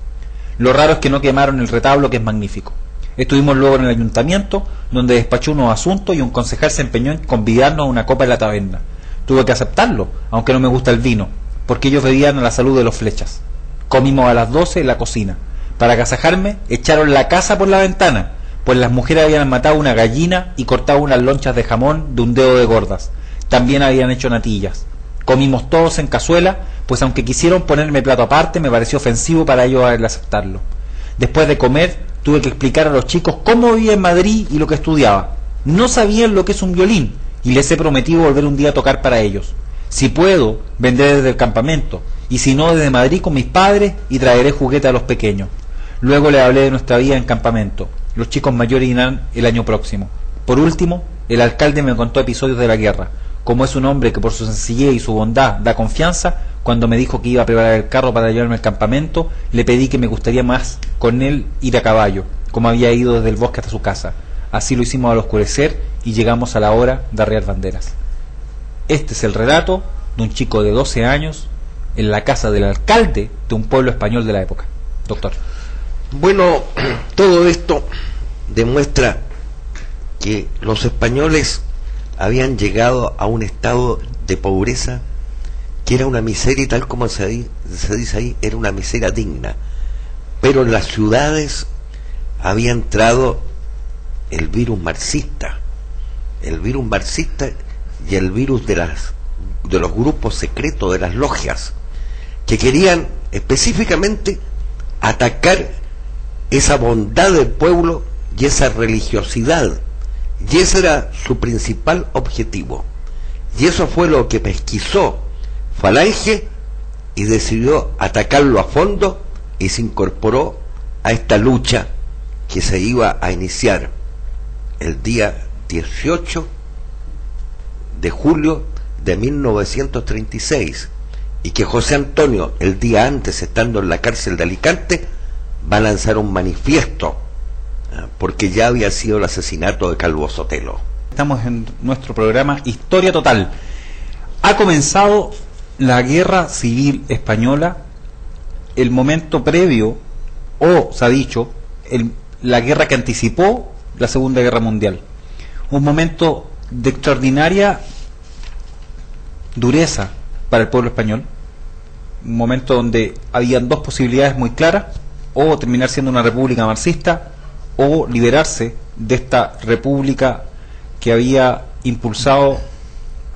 A: Lo raro es que no quemaron el retablo, que es magnífico. Estuvimos luego en el ayuntamiento, donde despachó unos asuntos y un concejal se empeñó en convidarnos a una copa en la taberna. Tuve que aceptarlo, aunque no me gusta el vino, porque ellos bebían a la salud de los flechas. Comimos a las 12 en la cocina. Para agasajarme, echaron la casa por la ventana, pues las mujeres habían matado una gallina y cortado unas lonchas de jamón de un dedo de gordas. También habían hecho natillas. Comimos todos en cazuela, pues aunque quisieron ponerme plato aparte, me pareció ofensivo para ellos el aceptarlo. Después de comer, tuve que explicar a los chicos cómo vivía en Madrid y lo que estudiaba. No sabían lo que es un violín, y les he prometido volver un día a tocar para ellos. Si puedo, vendré desde el campamento, y si no, desde Madrid con mis padres, y traeré juguetes a los pequeños. Luego les hablé de nuestra vida en campamento. Los chicos mayores irán el año próximo. Por último, el alcalde me contó episodios de la guerra. Como es un hombre que por su sencillez y su bondad da confianza, cuando me dijo que iba a preparar el carro para llevarme al campamento, le pedí que me gustaría más con él ir a caballo, como había ido desde el bosque hasta su casa. Así lo hicimos al oscurecer y llegamos a la hora de arriar banderas. Este es el relato de un chico de 12 años en la casa del alcalde de un pueblo español de la época. Doctor.
B: Bueno, todo esto demuestra que los españoles habían llegado a un estado de pobreza que era una miseria, y tal como se dice ahí, era una miseria digna. Pero en las ciudades había entrado el virus marxista y el virus de los grupos secretos, de las logias, que querían específicamente atacar esa bondad del pueblo y esa religiosidad, y ese era su principal objetivo. Y eso fue lo que pesquisó Falange y decidió atacarlo a fondo y se incorporó a esta lucha que se iba a iniciar el día 18 de julio de 1936 y que José Antonio, el día antes, estando en la cárcel de Alicante, va a lanzar un manifiesto porque ya había sido el asesinato de Calvo Sotelo.
A: Estamos en nuestro programa Historia Total. Ha comenzado la Guerra Civil Española, el momento previo, o se ha dicho, la guerra que anticipó la Segunda Guerra Mundial. Un momento de extraordinaria dureza para el pueblo español. Un momento donde habían dos posibilidades muy claras: o terminar siendo una república marxista, o liberarse de esta república que había impulsado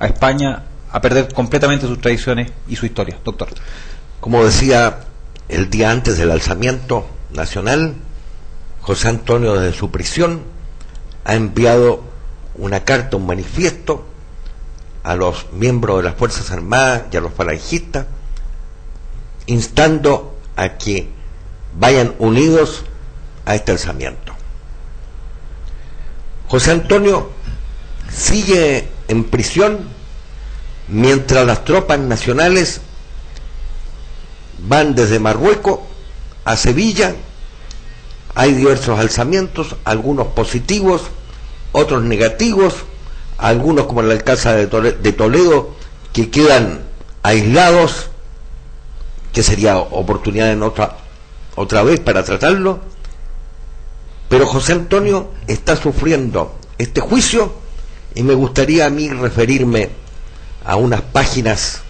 A: a España a perder completamente sus tradiciones y su historia. Doctor.
B: Como decía, el día antes del alzamiento nacional, José Antonio, desde su prisión, ha enviado una carta, un manifiesto a los miembros de las Fuerzas Armadas y a los falangistas, instando a que vayan unidos a este alzamiento. José Antonio sigue en prisión mientras las tropas nacionales van desde Marruecos a Sevilla. Hay diversos alzamientos, algunos positivos, otros negativos, algunos como el alcázar de Toledo que quedan aislados, que sería oportunidad en otra vez para tratarlo. Pero José Antonio está sufriendo este juicio y me gustaría a mí referirme a unas páginas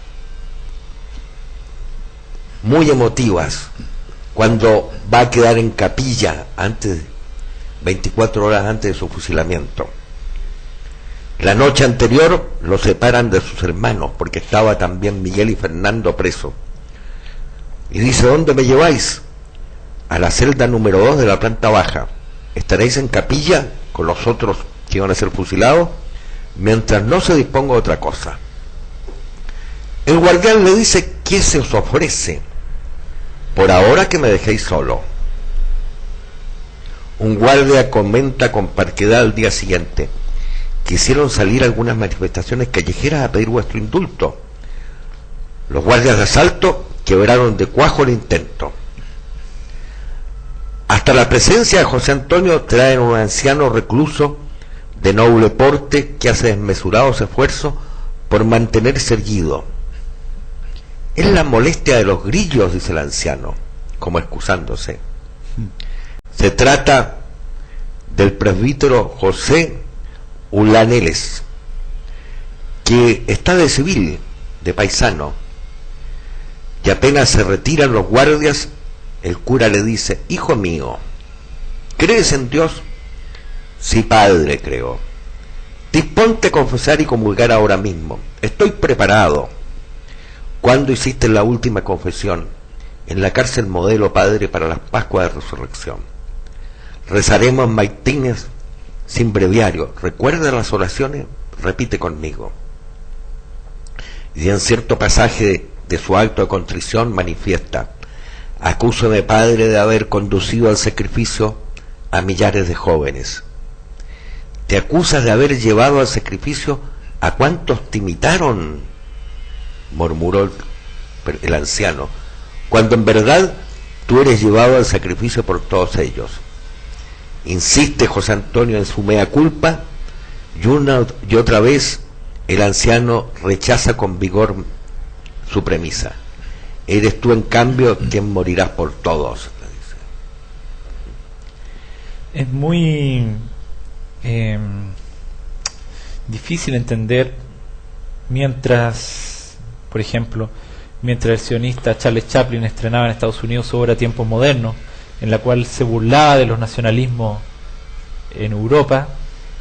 B: muy emotivas cuando va a quedar en capilla 24 horas antes de su fusilamiento. La noche anterior lo separan de sus hermanos porque estaba también Miguel y Fernando presos. Y dice: ¿dónde me lleváis? A la celda número 2 de la planta baja. Estaréis en capilla con los otros que iban a ser fusilados mientras no se disponga otra cosa. El guardián le dice: ¿qué se os ofrece? Por ahora que me dejéis solo. Un guardia comenta con parquedad al día siguiente: quisieron salir algunas manifestaciones callejeras a pedir vuestro indulto. Los guardias de asalto quebraron de cuajo el intento. Hasta la presencia de José Antonio traen un anciano recluso de noble porte que hace desmesurados esfuerzos por mantenerse erguido. Es la molestia de los grillos, dice el anciano, como excusándose. Se trata del presbítero José Ulaneles, que está de civil, de paisano, y apenas se retiran los guardias, el cura le dice: hijo mío, ¿crees en Dios? Sí, padre, creo. Disponte a confesar y comulgar ahora mismo. Estoy preparado. ¿Cuándo hiciste la última confesión? En la cárcel Modelo, padre, para las Pascuas de Resurrección. Rezaremos maitines sin breviario. ¿Recuerda las oraciones? Repite conmigo. Y en cierto pasaje de su acto de contrición manifiesta: acúsame, padre, de haber conducido al sacrificio a millares de jóvenes. ¿Te acusas de haber llevado al sacrificio a cuantos te imitaron?, murmuró el anciano, cuando en verdad tú eres llevado al sacrificio por todos ellos. Insiste José Antonio en su mea culpa, y una y otra vez el anciano rechaza con vigor su premisa. Eres tú, en cambio, quien morirás por todos.
C: Es muy difícil entender mientras, por ejemplo, mientras el sionista Charles Chaplin estrenaba en Estados Unidos su obra Tiempos Modernos, en la cual se burlaba de los nacionalismos en Europa,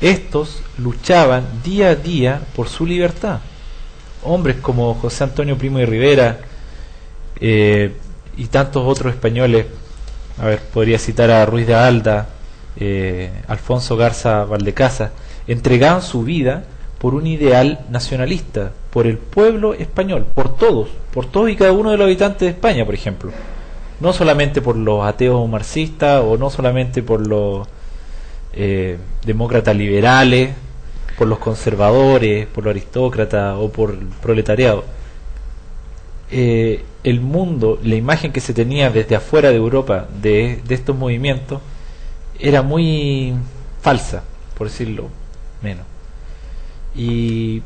C: estos luchaban día a día por su libertad. Hombres como José Antonio Primo de Rivera y tantos otros españoles, podría citar a Ruiz de Alda, Alfonso Garza Valdecasa, entregaban su vida por un ideal nacionalista, por el pueblo español, por todos y cada uno de los habitantes de España, por ejemplo. No solamente por los ateos marxistas, o no solamente por los demócratas liberales, por los conservadores, por los aristócratas o por el proletariado. El mundo, la imagen que se tenía desde afuera de Europa de estos movimientos era muy falsa, por decirlo menos. Y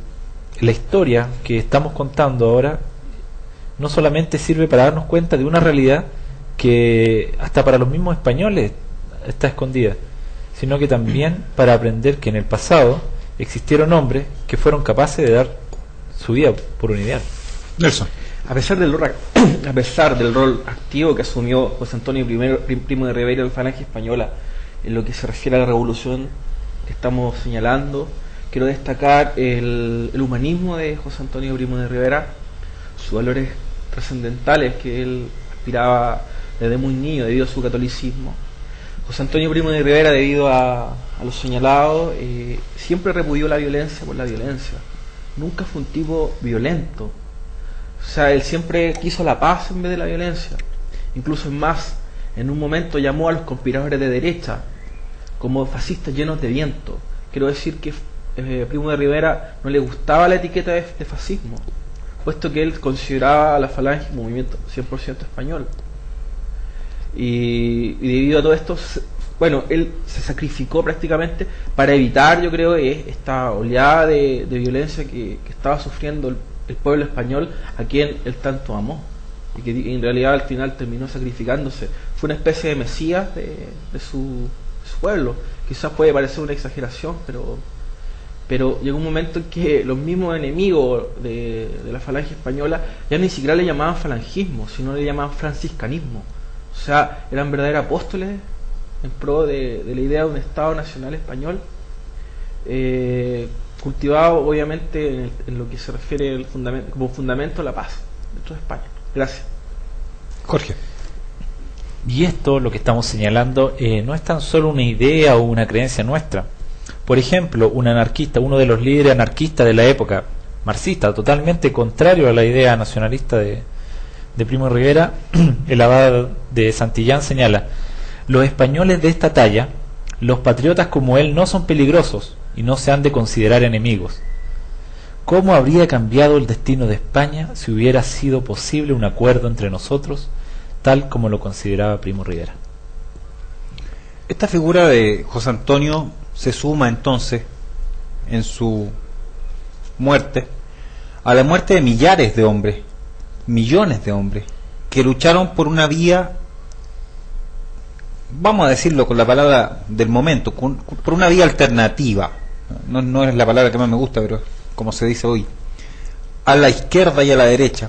C: la historia que estamos contando ahora no solamente sirve para darnos cuenta de una realidad que hasta para los mismos españoles está escondida, sino que también para aprender que en el pasado existieron hombres que fueron capaces de dar su vida por un ideal.
A: Nelson.
D: A pesar del rol activo que asumió José Antonio Primo de Rivera de la Falange Española en lo que se refiere a la revolución que estamos señalando, quiero destacar el humanismo de José Antonio Primo de Rivera, sus valores trascendentales que él aspiraba desde muy niño debido a su catolicismo. José Antonio Primo de Rivera, debido a lo señalado, siempre repudió la violencia por la violencia. Nunca fue un tipo violento. O sea, él siempre quiso la paz en vez de la violencia. Incluso es más, en un momento llamó a los conspiradores de derecha como fascistas llenos de viento. Quiero decir que Primo de Rivera no le gustaba la etiqueta de fascismo, puesto que él consideraba a la Falange un movimiento 100% español. Y debido a todo esto, bueno, él se sacrificó prácticamente para evitar, yo creo, esta oleada de violencia que estaba sufriendo el pueblo español, a quien él tanto amó, y que en realidad al final terminó sacrificándose. Fue una especie de mesías de su pueblo. Quizás puede parecer una exageración, pero llegó un momento en que los mismos enemigos de la Falange Española ya ni siquiera le llamaban falangismo, sino le llamaban franciscanismo. O sea, eran verdaderos apóstoles en pro de la idea de un Estado nacional español, cultivado obviamente en lo que se refiere como fundamento a la paz dentro de España. Gracias.
A: Jorge.
C: Y esto, lo que estamos señalando, no es tan solo una idea o una creencia nuestra. Por ejemplo, un anarquista, uno de los líderes anarquistas de la época, marxista, totalmente contrario a la idea nacionalista de Primo de Rivera, el abad de Santillán señala: los españoles de esta talla, los patriotas como él, no son peligrosos y no se han de considerar enemigos. ¿Cómo habría cambiado el destino de España si hubiera sido posible un acuerdo entre nosotros, tal como lo consideraba Primo Rivera?
A: Esta figura de José Antonio se suma entonces, en su muerte, a la muerte de millares de hombres, millones de hombres, que lucharon por una vía, vamos a decirlo con la palabra del momento, por una vía alternativa. No es la palabra que más me gusta, pero como se dice hoy, a la izquierda y a la derecha,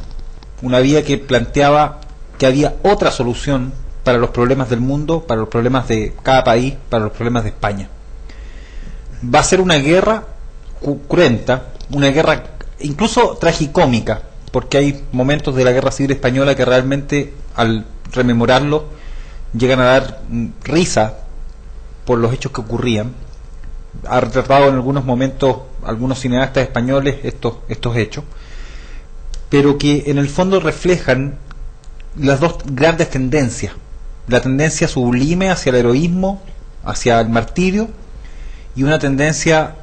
A: una vía que planteaba que había otra solución para los problemas del mundo, para los problemas de cada país, para los problemas de España. Va a ser una guerra cruenta, una guerra incluso tragicómica, porque hay momentos de la Guerra Civil Española que realmente, al rememorarlo, llegan a dar risa por los hechos que ocurrían. Ha retratado en algunos momentos algunos cineastas españoles estos hechos, pero que en el fondo reflejan las dos grandes tendencias: la tendencia sublime hacia el heroísmo, hacia el martirio, y una tendencia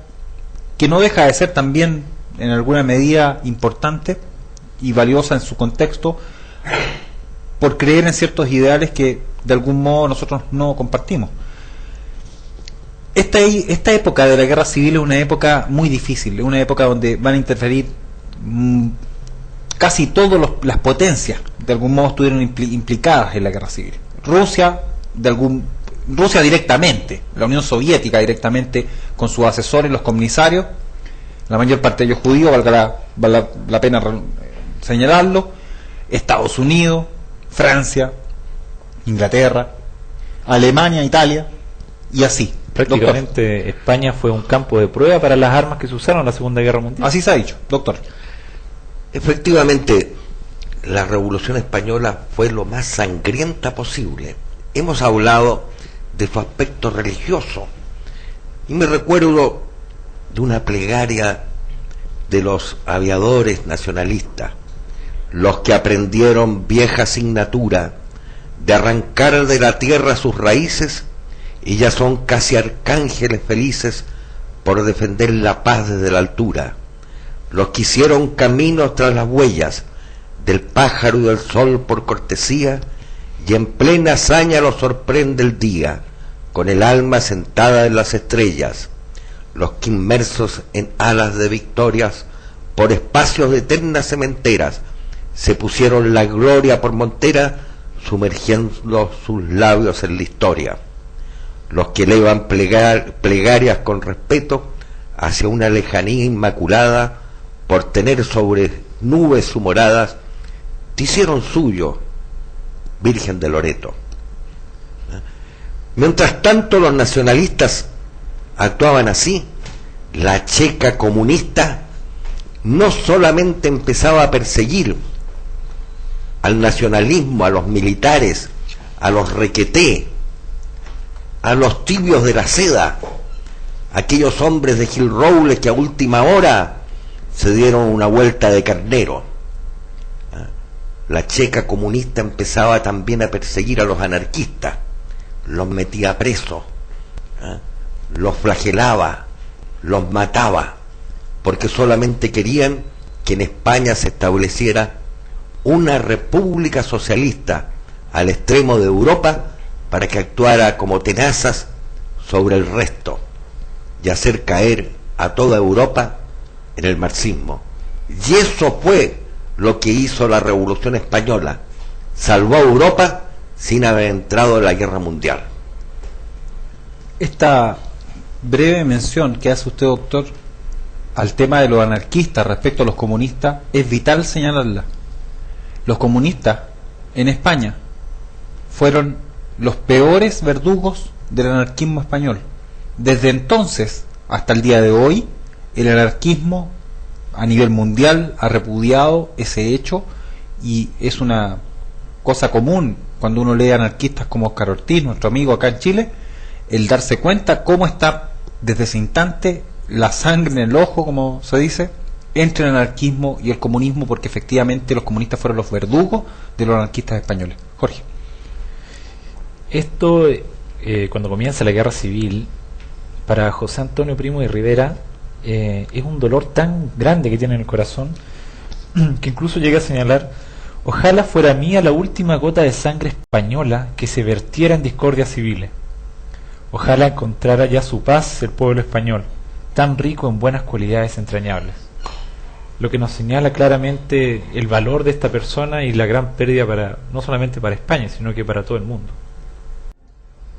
A: que no deja de ser también en alguna medida importante y valiosa en su contexto, por creer en ciertos ideales que de algún modo nosotros no compartimos. Esta época de la guerra civil es una época muy difícil, es una época donde van a interferir casi todas las potencias, de algún modo estuvieron implicadas en la guerra civil. Rusia directamente, la Unión Soviética directamente, con sus asesores, los comisarios, la mayor parte de ellos judíos, vale la pena señalarlo, Estados Unidos, Francia, Inglaterra, Alemania, Italia, y así.
C: Prácticamente, doctor, España fue un campo de prueba para las armas que se usaron en la Segunda Guerra Mundial.
A: Así se ha dicho, doctor.
B: Efectivamente, la Revolución Española fue lo más sangrienta posible. Hemos hablado de su aspecto religioso, y me recuerdo de una plegaria de los aviadores nacionalistas, los que aprendieron vieja asignatura de arrancar de la tierra sus raíces y ya son casi arcángeles felices por defender la paz desde la altura, los que hicieron caminos tras las huellas del pájaro y del sol por cortesía, y en plena hazaña los sorprende el día, con el alma sentada en las estrellas, los que inmersos en alas de victorias, por espacios de eternas cementeras, se pusieron la gloria por montera, sumergiendo sus labios en la historia, los que elevan plegarias con respeto hacia una lejanía inmaculada, por tener sobre nubes su moradas, te hicieron suyo, Virgen de Loreto. Mientras tanto los nacionalistas actuaban así, la Checa comunista no solamente empezaba a perseguir al nacionalismo, a los militares, a los requeté, a los tibios de la seda, aquellos hombres de Gil Robles que a última hora se dieron una vuelta de carnero. La Checa comunista empezaba también a perseguir a los anarquistas, los metía presos, los flagelaba, los mataba, porque solamente querían que en España se estableciera una república socialista al extremo de Europa, para que actuara como tenazas sobre el resto y hacer caer a toda Europa en el marxismo. Y eso fue lo que hizo la Revolución Española, salvó a Europa sin haber entrado en la guerra mundial.
A: Esta breve mención que hace usted, doctor, al tema de los anarquistas respecto a los comunistas, es vital señalarla. Los comunistas en España fueron los peores verdugos del anarquismo español. Desde entonces hasta el día de hoy, el anarquismo a nivel mundial ha repudiado ese hecho, y es una cosa común cuando uno lee anarquistas como Óscar Ortiz, nuestro amigo acá en Chile, el darse cuenta cómo está desde ese instante la sangre en el ojo, como se dice, entre el anarquismo y el comunismo, porque efectivamente los comunistas fueron los verdugos de los anarquistas españoles. Jorge.
C: Esto, cuando comienza la guerra civil, para José Antonio Primo de Rivera, es un dolor tan grande que tiene en el corazón, que incluso llega a señalar: ojalá fuera mía la última gota de sangre española que se vertiera en discordias civiles. Ojalá encontrara ya su paz el pueblo español, tan rico en buenas cualidades entrañables. Lo que nos señala claramente el valor de esta persona y la gran pérdida para, no solamente para España, sino que para todo el mundo.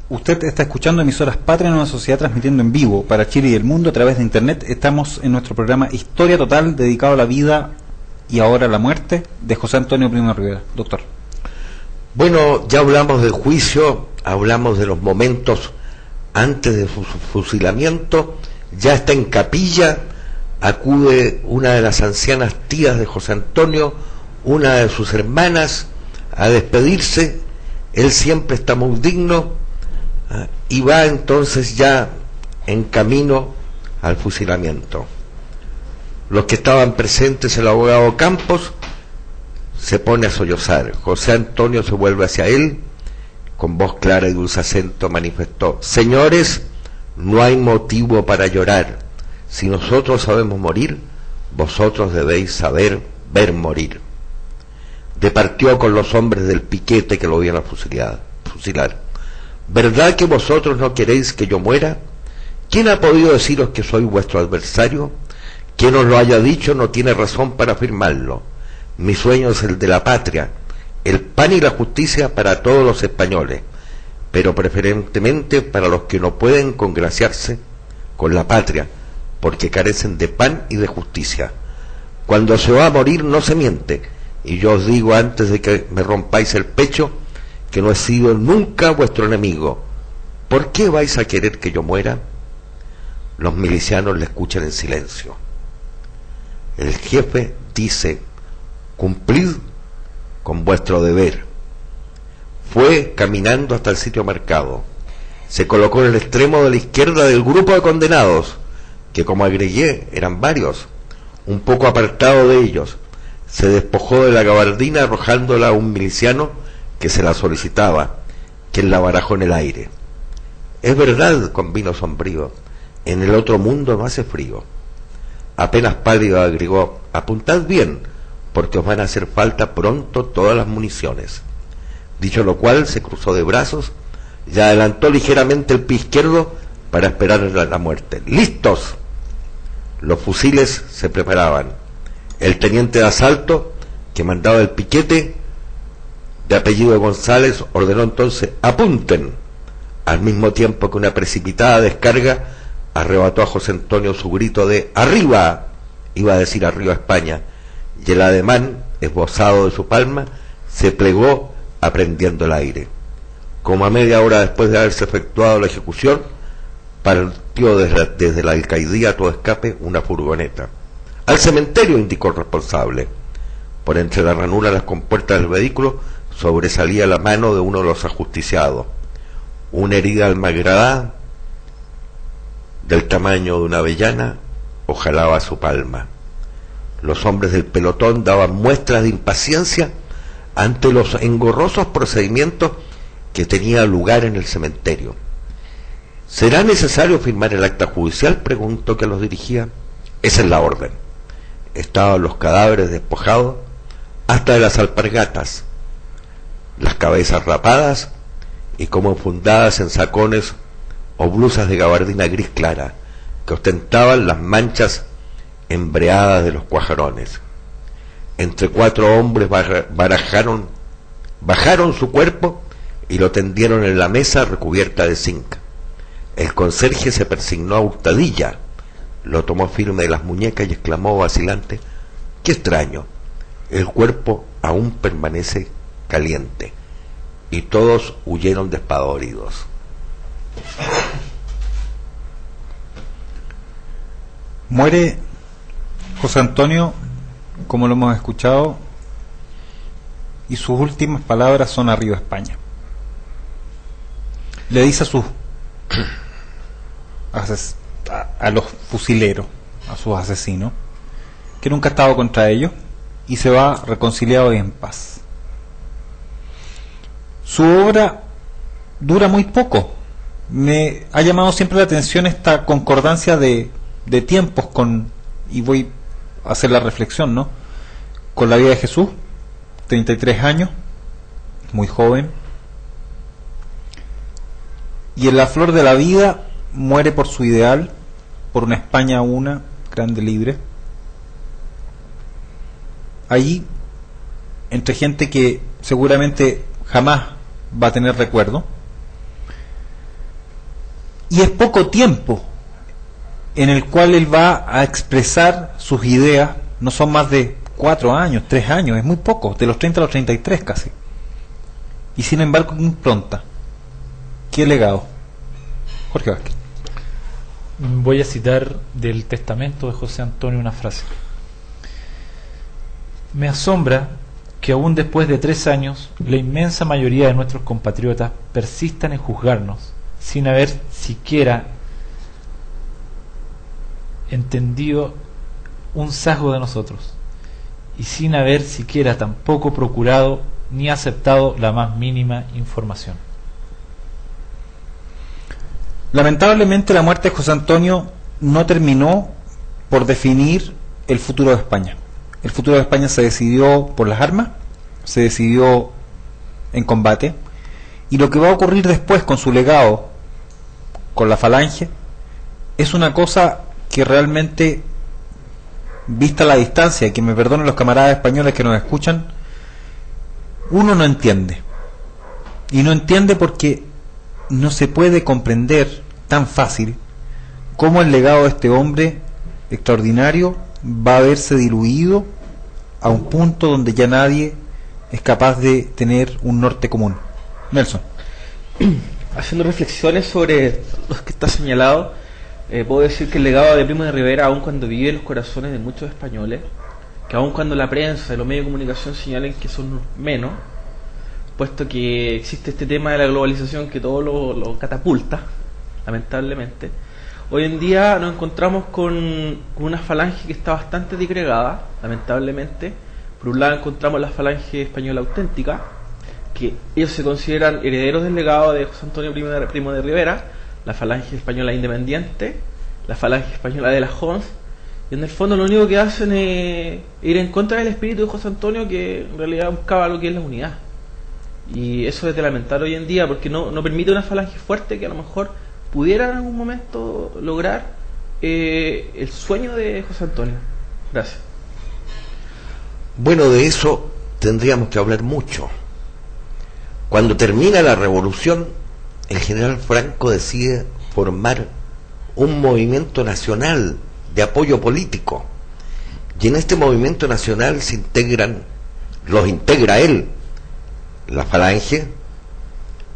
A: Usted está escuchando Emisoras Patria, en una sociedad transmitiendo en vivo para Chile y el mundo a través de internet. Estamos en nuestro programa Historia Total, dedicado a la vida y ahora a la muerte de José Antonio Primo de Rivera. Doctor.
B: Bueno, ya hablamos del juicio, hablamos de los momentos antes de su fusilamiento. Ya está en capilla, acude una de las ancianas tías de José Antonio, una de sus hermanas, a despedirse. Él siempre está muy digno, y va entonces ya en camino al fusilamiento. Los que estaban presentes, el abogado Campos se pone a sollozar. José Antonio se vuelve hacia él, con voz clara y dulce acento manifestó: señores, no hay motivo para llorar. Si nosotros sabemos morir, vosotros debéis saber ver morir. Departió con los hombres del piquete que lo iban a fusilar. ¿Verdad que vosotros no queréis que yo muera? ¿Quién ha podido deciros que soy vuestro adversario? Quien os lo haya dicho no tiene razón para afirmarlo. Mi sueño es el de la patria, el pan y la justicia para todos los españoles, pero preferentemente para los que no pueden congraciarse con la patria, porque carecen de pan y de justicia. Cuando se va a morir no se miente, y yo os digo antes de que me rompáis el pecho, que no he sido nunca vuestro enemigo. ¿Por qué vais a querer que yo muera? Los milicianos le escuchan en silencio. El jefe dice: cumplid con vuestro deber. Fue caminando hasta el sitio marcado. Se colocó en el extremo de la izquierda del grupo de condenados, que, como agregué, eran varios. Un poco apartado de ellos, se despojó de la gabardina arrojándola a un miliciano que se la solicitaba, quien la barajó en el aire. Es verdad, convino sombrío, en el otro mundo no hace frío. Apenas pálido agregó, apuntad bien, porque os van a hacer falta pronto todas las municiones. Dicho lo cual, se cruzó de brazos y adelantó ligeramente el pie izquierdo para esperar la muerte. ¡Listos! Los fusiles se preparaban. El teniente de asalto, que mandaba el piquete, de apellido González, ordenó entonces, ¡apunten! Al mismo tiempo que una precipitada descarga arrebató a José Antonio su grito de ¡arriba! Iba a decir arriba España, y el ademán, esbozado de su palma, se plegó aprendiendo el aire. Como a media hora después de haberse efectuado la ejecución, partió desde la alcaidía a todo escape una furgoneta. ¡Al cementerio!, indicó el responsable. Por entre la ranura de las compuertas del vehículo sobresalía la mano de uno de los ajusticiados. Una herida almagrada del tamaño de una avellana ojalaba su palma. Los hombres del pelotón daban muestras de impaciencia ante los engorrosos procedimientos que tenían lugar en el cementerio. ¿Será necesario firmar el acta judicial?, preguntó que los dirigía. Esa es la orden. Estaban los cadáveres despojados hasta de las alpargatas, las cabezas rapadas y como enfundadas en sacones o blusas de gabardina gris clara que ostentaban las manchas embreadas de los cuajarones. Entre 4 hombres bajaron su cuerpo y lo tendieron en la mesa recubierta de zinc. El conserje se persignó a hurtadilla, lo tomó firme de las muñecas y exclamó vacilante, ¡qué extraño! El cuerpo aún permanece caliente. Y todos huyeron despavoridos.
A: Muere José Antonio, como lo hemos escuchado, y sus últimas palabras son arriba España. Le dice a los fusileros, a sus asesinos, que nunca ha estado contra ellos, y se va reconciliado y en paz. Su obra dura muy poco. Me ha llamado siempre la atención esta concordancia de tiempos y voy a hacer la reflexión, ¿no?, con la vida de Jesús, 33 años, muy joven, y en la flor de la vida muere por su ideal, por una España una, grande, libre. Allí, entre gente que seguramente jamás va a tener recuerdo, y es poco tiempo en el cual él va a expresar sus ideas. No son más de 4 años, 3 años, es muy poco, de los 30 a los 33 casi, y sin embargo qué impronta, qué legado. Jorge Vázquez.
C: Voy a citar del testamento de José Antonio una frase: me asombra que aún después de 3 años la inmensa mayoría de nuestros compatriotas persistan en juzgarnos sin haber siquiera entendido un sesgo de nosotros y sin haber siquiera tampoco procurado ni aceptado la más mínima información.
A: Lamentablemente la muerte de José Antonio no terminó por definir el futuro de España. El futuro de España se decidió por las armas, se decidió en combate, y lo que va a ocurrir después con su legado, con la falange, es una cosa que realmente, vista la distancia, y que me perdonen los camaradas españoles que nos escuchan, uno no entiende. Y no entiende porque no se puede comprender tan fácil cómo el legado de este hombre extraordinario va a verse diluido a un punto donde ya nadie es capaz de tener un norte común. Nelson.
D: Haciendo reflexiones sobre los que está señalado, puedo decir que el legado de Primo de Rivera, aun cuando vive en los corazones de muchos españoles, que aun cuando la prensa y los medios de comunicación señalen que son menos, puesto que existe este tema de la globalización que todo lo catapulta, lamentablemente, Hoy en día nos encontramos con una falange que está bastante disgregada, lamentablemente. Por un lado encontramos la falange española auténtica, que ellos se consideran herederos del legado de José Antonio Primo de Rivera, la falange española independiente, la falange española de la Jons, y en el fondo lo único que hacen es ir en contra del espíritu de José Antonio, que en realidad buscaba lo que es la unidad. Y eso es de lamentar hoy en día, porque no permite una falange fuerte que a lo mejor pudiera en algún momento lograr el sueño de José Antonio. Gracias.
B: Bueno, de eso tendríamos que hablar mucho. Cuando termina la revolución, el general Franco decide formar un movimiento nacional de apoyo político, y en este movimiento nacional los integra él, la falange,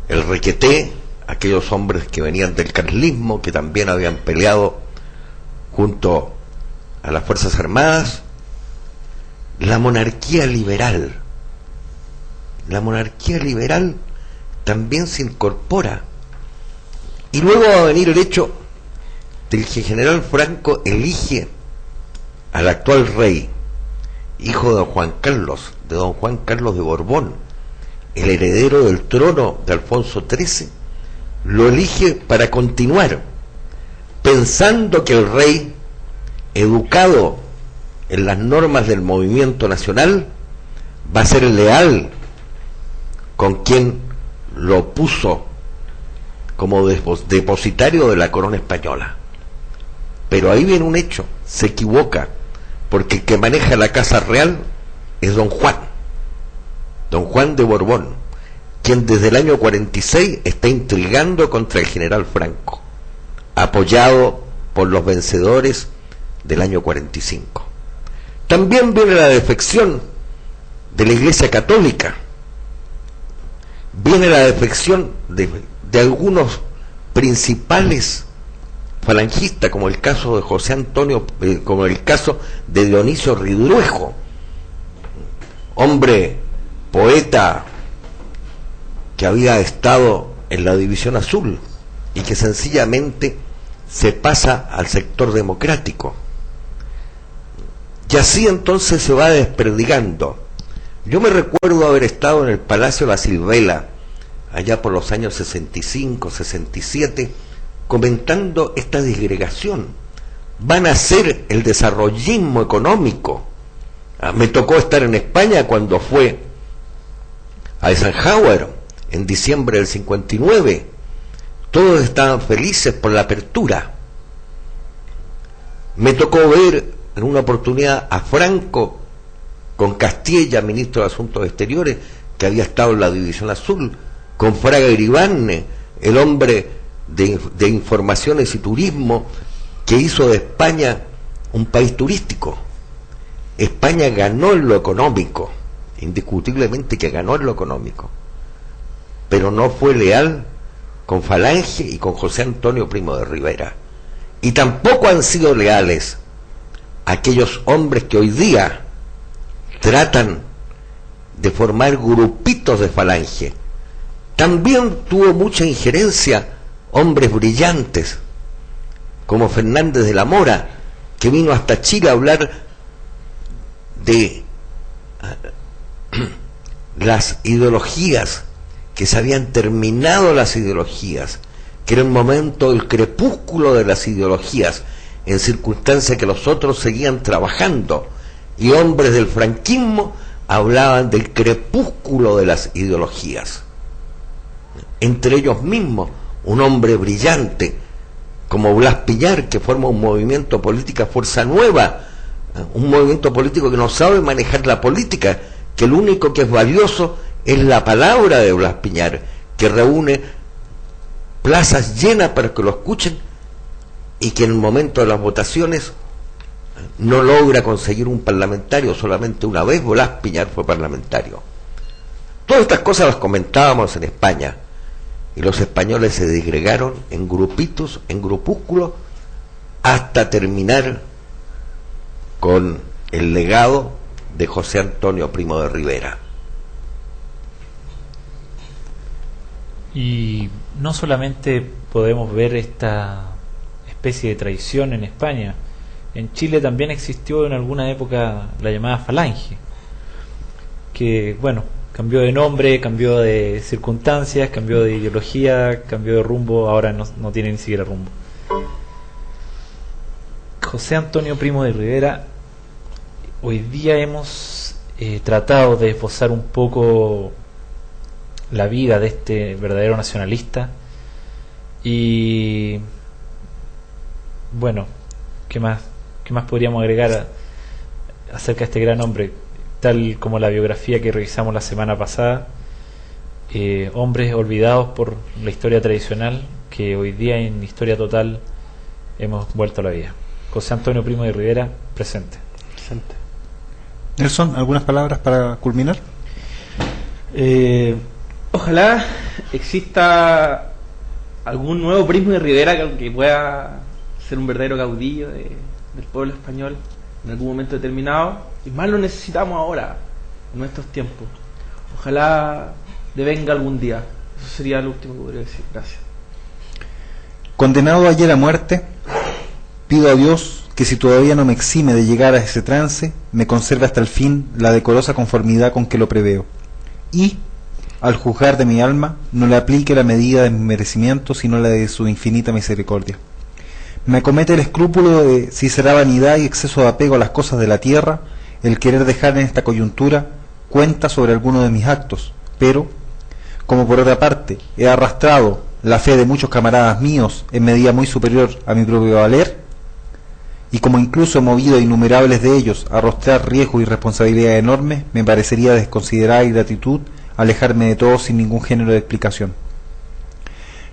B: el requeté, aquellos hombres que venían del carlismo, que también habían peleado junto a las Fuerzas Armadas, la monarquía liberal. La monarquía liberal también se incorpora, y luego va a venir el hecho del que general Franco elige al actual rey, hijo de don Juan Carlos de Borbón, el heredero del trono de Alfonso XIII. Lo elige para continuar, pensando que el rey, educado en las normas del movimiento nacional, va a ser leal con quien lo puso como depositario de la corona española. Pero ahí viene un hecho, se equivoca, porque el que maneja la casa real es don Juan de Borbón, quien desde el año 46 está intrigando contra el general Franco, apoyado por los vencedores del año 45. También viene la defección de la Iglesia Católica, viene la defección de algunos principales falangistas, como el caso de José Antonio, como el caso de Dionisio Ridruejo, hombre poeta que había estado en la División Azul y que sencillamente se pasa al sector democrático. Y así entonces se va desperdigando. Yo me recuerdo haber estado en el Palacio La Silvela, allá por los años 65, 67, comentando esta disgregación. Van a ser el desarrollismo económico. Me tocó estar en España cuando fue a Eisenhower en diciembre del 59. Todos estaban felices por la apertura. Me tocó ver en una oportunidad a Franco con Castilla, ministro de Asuntos Exteriores, que había estado en la División Azul, con Fraga Iribarne, el hombre de informaciones y turismo, que hizo de España un país turístico. España ganó en lo económico, indiscutiblemente que ganó en lo económico, pero no fue leal con Falange y con José Antonio Primo de Rivera, y tampoco han sido leales aquellos hombres que hoy día tratan de formar grupitos de Falange. También tuvo mucha injerencia hombres brillantes como Fernández de la Mora, que vino hasta Chile a hablar de las ideologías, que se habían terminado las ideologías, que era el momento del crepúsculo de las ideologías, en circunstancias que los otros seguían trabajando, y hombres del franquismo hablaban del crepúsculo de las ideologías. Entre ellos mismos, un hombre brillante como Blas Piñar, que forma un movimiento político Fuerza Nueva, un movimiento político que no sabe manejar la política, que lo único que es valioso es la palabra de Blas Piñar, que reúne plazas llenas para que lo escuchen, y que en el momento de las votaciones no logra conseguir un parlamentario. Solamente una vez Blas Piñar fue parlamentario. Todas estas cosas las comentábamos en España, y los españoles se disgregaron en grupitos, en grupúsculos, hasta terminar con el legado de José Antonio Primo de Rivera.
C: Y no solamente podemos ver esta especie de traición en España. En Chile también existió en alguna época la llamada Falange, que bueno, cambió de nombre, cambió de circunstancias, cambió de ideología, cambió de rumbo, ahora no tiene ni siquiera rumbo. José Antonio Primo de Rivera, hoy día hemos tratado de esbozar un poco la vida de este verdadero nacionalista y bueno, ¿qué más podríamos agregar acerca de este gran hombre? Tal como la biografía que revisamos la semana pasada, hombres olvidados por la historia tradicional que hoy día en Historia Total hemos vuelto a la vida. José Antonio Primo de Rivera, presente.
A: Nelson, ¿algunas palabras para culminar?
D: Ojalá exista algún nuevo Primo de Rivera que pueda ser un verdadero caudillo del pueblo español en algún momento determinado, y más lo necesitamos ahora, en nuestros tiempos. Ojalá devenga algún día. Eso sería lo último que podría decir. Gracias.
A: Condenado ayer a muerte, pido a Dios que si todavía no me exime de llegar a ese trance, me conserve hasta el fin la decorosa conformidad con que lo preveo, y, al juzgar de mi alma, no le aplique la medida de mi merecimiento, sino la de su infinita misericordia. Me acomete el escrúpulo de si será vanidad y exceso de apego a las cosas de la tierra el querer dejar en esta coyuntura cuenta sobre alguno de mis actos, pero, como por otra parte he arrastrado la fe de muchos camaradas míos en medida muy superior a mi propio valer, y como incluso he movido a innumerables de ellos a arrostrar riesgos y responsabilidades enormes, me parecería desconsiderada ingratitud alejarme de todos sin ningún género de explicación.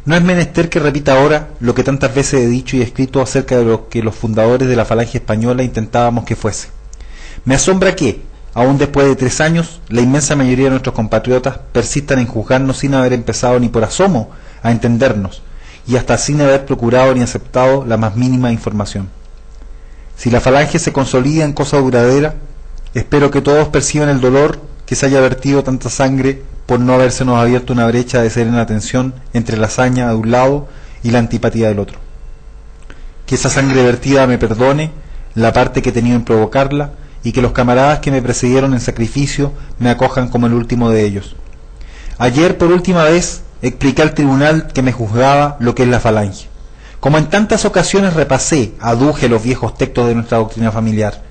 A: No es menester que repita ahora lo que tantas veces he dicho y escrito acerca de lo que los fundadores de la Falange Española intentábamos que fuese. Me asombra que, aún después de 3 años, la inmensa mayoría de nuestros compatriotas persistan en juzgarnos sin haber empezado ni por asomo a entendernos, y hasta sin haber procurado ni aceptado la más mínima información. Si la Falange se consolida en cosa duradera, espero que todos perciban el dolor que se haya vertido tanta sangre por no habérsenos abierto una brecha de serena tensión entre la hazaña de un lado y la antipatía del otro. Que esa sangre vertida me perdone la parte que he tenido en provocarla, y que los camaradas que me precedieron en sacrificio me acojan como el último de ellos. Ayer, por última vez, expliqué al tribunal que me juzgaba lo que es la Falange. Como en tantas ocasiones repasé, aduje los viejos textos de nuestra doctrina familiar.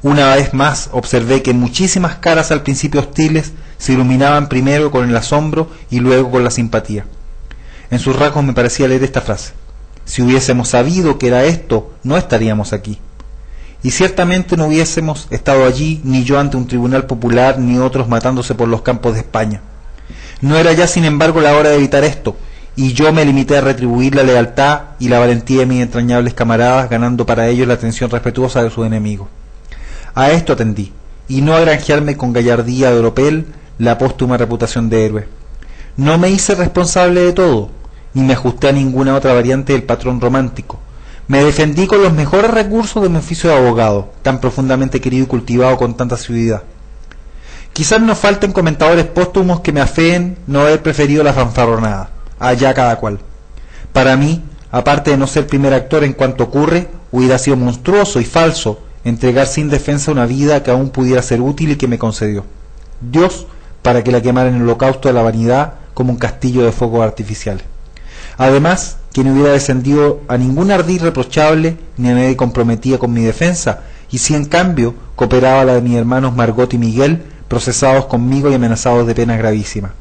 A: Una vez más observé que muchísimas caras al principio hostiles se iluminaban primero con el asombro y luego con la simpatía. En sus rasgos me parecía leer esta frase: si hubiésemos sabido que era esto, no estaríamos aquí. Y ciertamente no hubiésemos estado allí, ni yo ante un tribunal popular, ni otros matándose por los campos de España. No era ya, sin embargo, la hora de evitar esto, y yo me limité a retribuir la lealtad y la valentía de mis entrañables camaradas, ganando para ellos la atención respetuosa de sus enemigos. A esto atendí, y no a granjearme con gallardía de oropel la póstuma reputación de héroe. No me hice responsable de todo, ni me ajusté a ninguna otra variante del patrón romántico. Me defendí con los mejores recursos de mi oficio de abogado, tan profundamente querido y cultivado con tanta asiduidad. Quizás nos falten comentadores póstumos que me afeen no haber preferido la fanfarronada, allá cada cual. Para mí, aparte de no ser primer actor en cuanto ocurre, hubiera sido monstruoso y falso entregar sin defensa una vida que aún pudiera ser útil y que me concedió Dios para que la quemara en el holocausto de la vanidad como un castillo de fuegos artificiales. Además, que no hubiera descendido a ningún ardid reprochable ni a nadie comprometida con mi defensa, y si en cambio cooperaba la de mis hermanos Margot y Miguel, procesados conmigo y amenazados de penas gravísimas.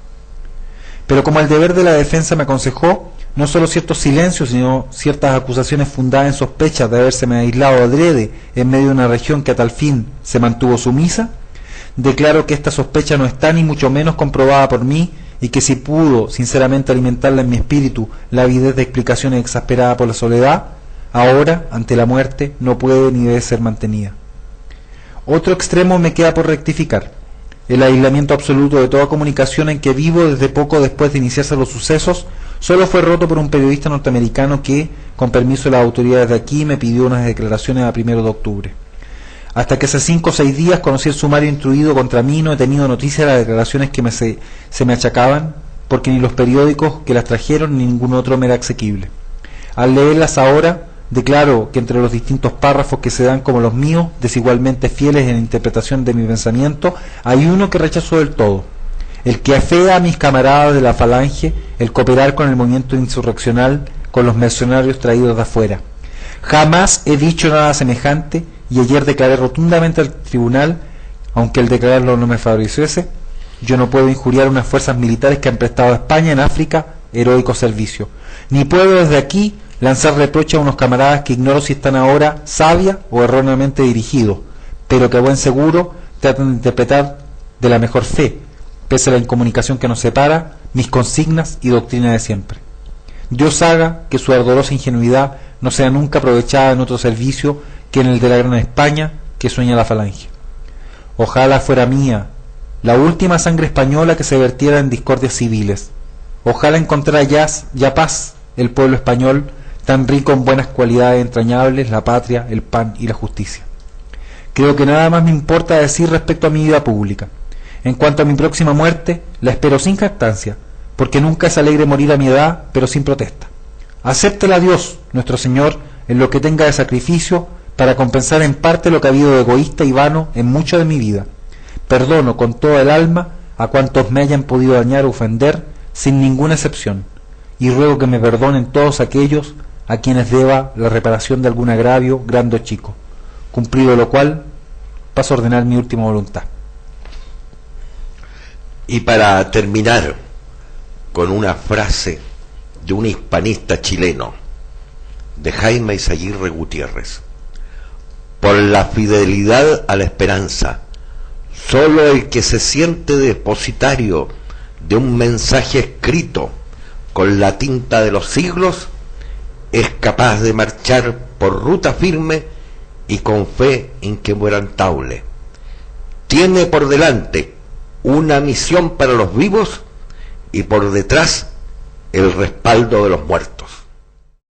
A: Pero como el deber de la defensa me aconsejó, no solo ciertos silencios, sino ciertas acusaciones fundadas en sospechas de habérseme aislado adrede en medio de una región que a tal fin se mantuvo sumisa, declaro que esta sospecha no está ni mucho menos comprobada por mí, y que si pudo sinceramente alimentarla en mi espíritu la avidez de explicaciones exasperada por la soledad, ahora, ante la muerte, no puede ni debe ser mantenida. Otro extremo me queda por rectificar: el aislamiento absoluto de toda comunicación en que vivo desde poco después de iniciarse los sucesos solo fue roto por un periodista norteamericano que, con permiso de las autoridades de aquí, me pidió unas declaraciones a 1 de octubre. Hasta que hace 5 o 6 días conocí el sumario instruido contra mí, no he tenido noticia de las declaraciones que se me achacaban, porque ni los periódicos que las trajeron ni ningún otro me era asequible. Al leerlas ahora, declaro que entre los distintos párrafos que se dan como los míos, desigualmente fieles en la interpretación de mi pensamiento, hay uno que rechazo del todo, el que afea a mis camaradas de la falange el cooperar con el movimiento insurreccional, con los mercenarios traídos de afuera. Jamás he dicho nada semejante, y ayer declaré rotundamente al tribunal, aunque el declararlo no me favoreciese, yo no puedo injuriar unas fuerzas militares que han prestado a España en África heroico servicio, ni puedo desde aquí lanzar reproche a unos camaradas que ignoro si están ahora sabia o erróneamente dirigidos, pero que a buen seguro tratan de interpretar de la mejor fe, pese a la incomunicación que nos separa, mis consignas y doctrina de siempre. Dios haga que su ardorosa ingenuidad no sea nunca aprovechada en otro servicio que en el de la gran España que sueña la falange. Ojalá fuera mía la última sangre española que se vertiera en discordias civiles. Ojalá encontrara ya paz el pueblo español, tan rico en buenas cualidades entrañables, la patria, el pan y la justicia. Creo que nada más me importa decir respecto a mi vida pública. En cuanto a mi próxima muerte, la espero sin jactancia, porque nunca es alegre morir a mi edad, pero sin protesta. Acéptela Dios, nuestro Señor, en lo que tenga de sacrificio, para compensar en parte lo que ha habido de egoísta y vano en mucho de mi vida. Perdono con toda el alma a cuantos me hayan podido dañar o ofender, sin ninguna excepción, y ruego que me perdonen todos aquellos a quienes deba la reparación de algún agravio, grande o chico. Cumplido lo cual, paso a ordenar mi última voluntad.
B: Y para terminar con una frase de un hispanista chileno, de Jaime Izaguirre Gutiérrez: por la fidelidad a la esperanza, solo el que se siente depositario de un mensaje escrito con la tinta de los siglos es capaz de marchar por ruta firme y con fe inquebrantable. Tiene por delante una misión para los vivos y por detrás el respaldo de los muertos.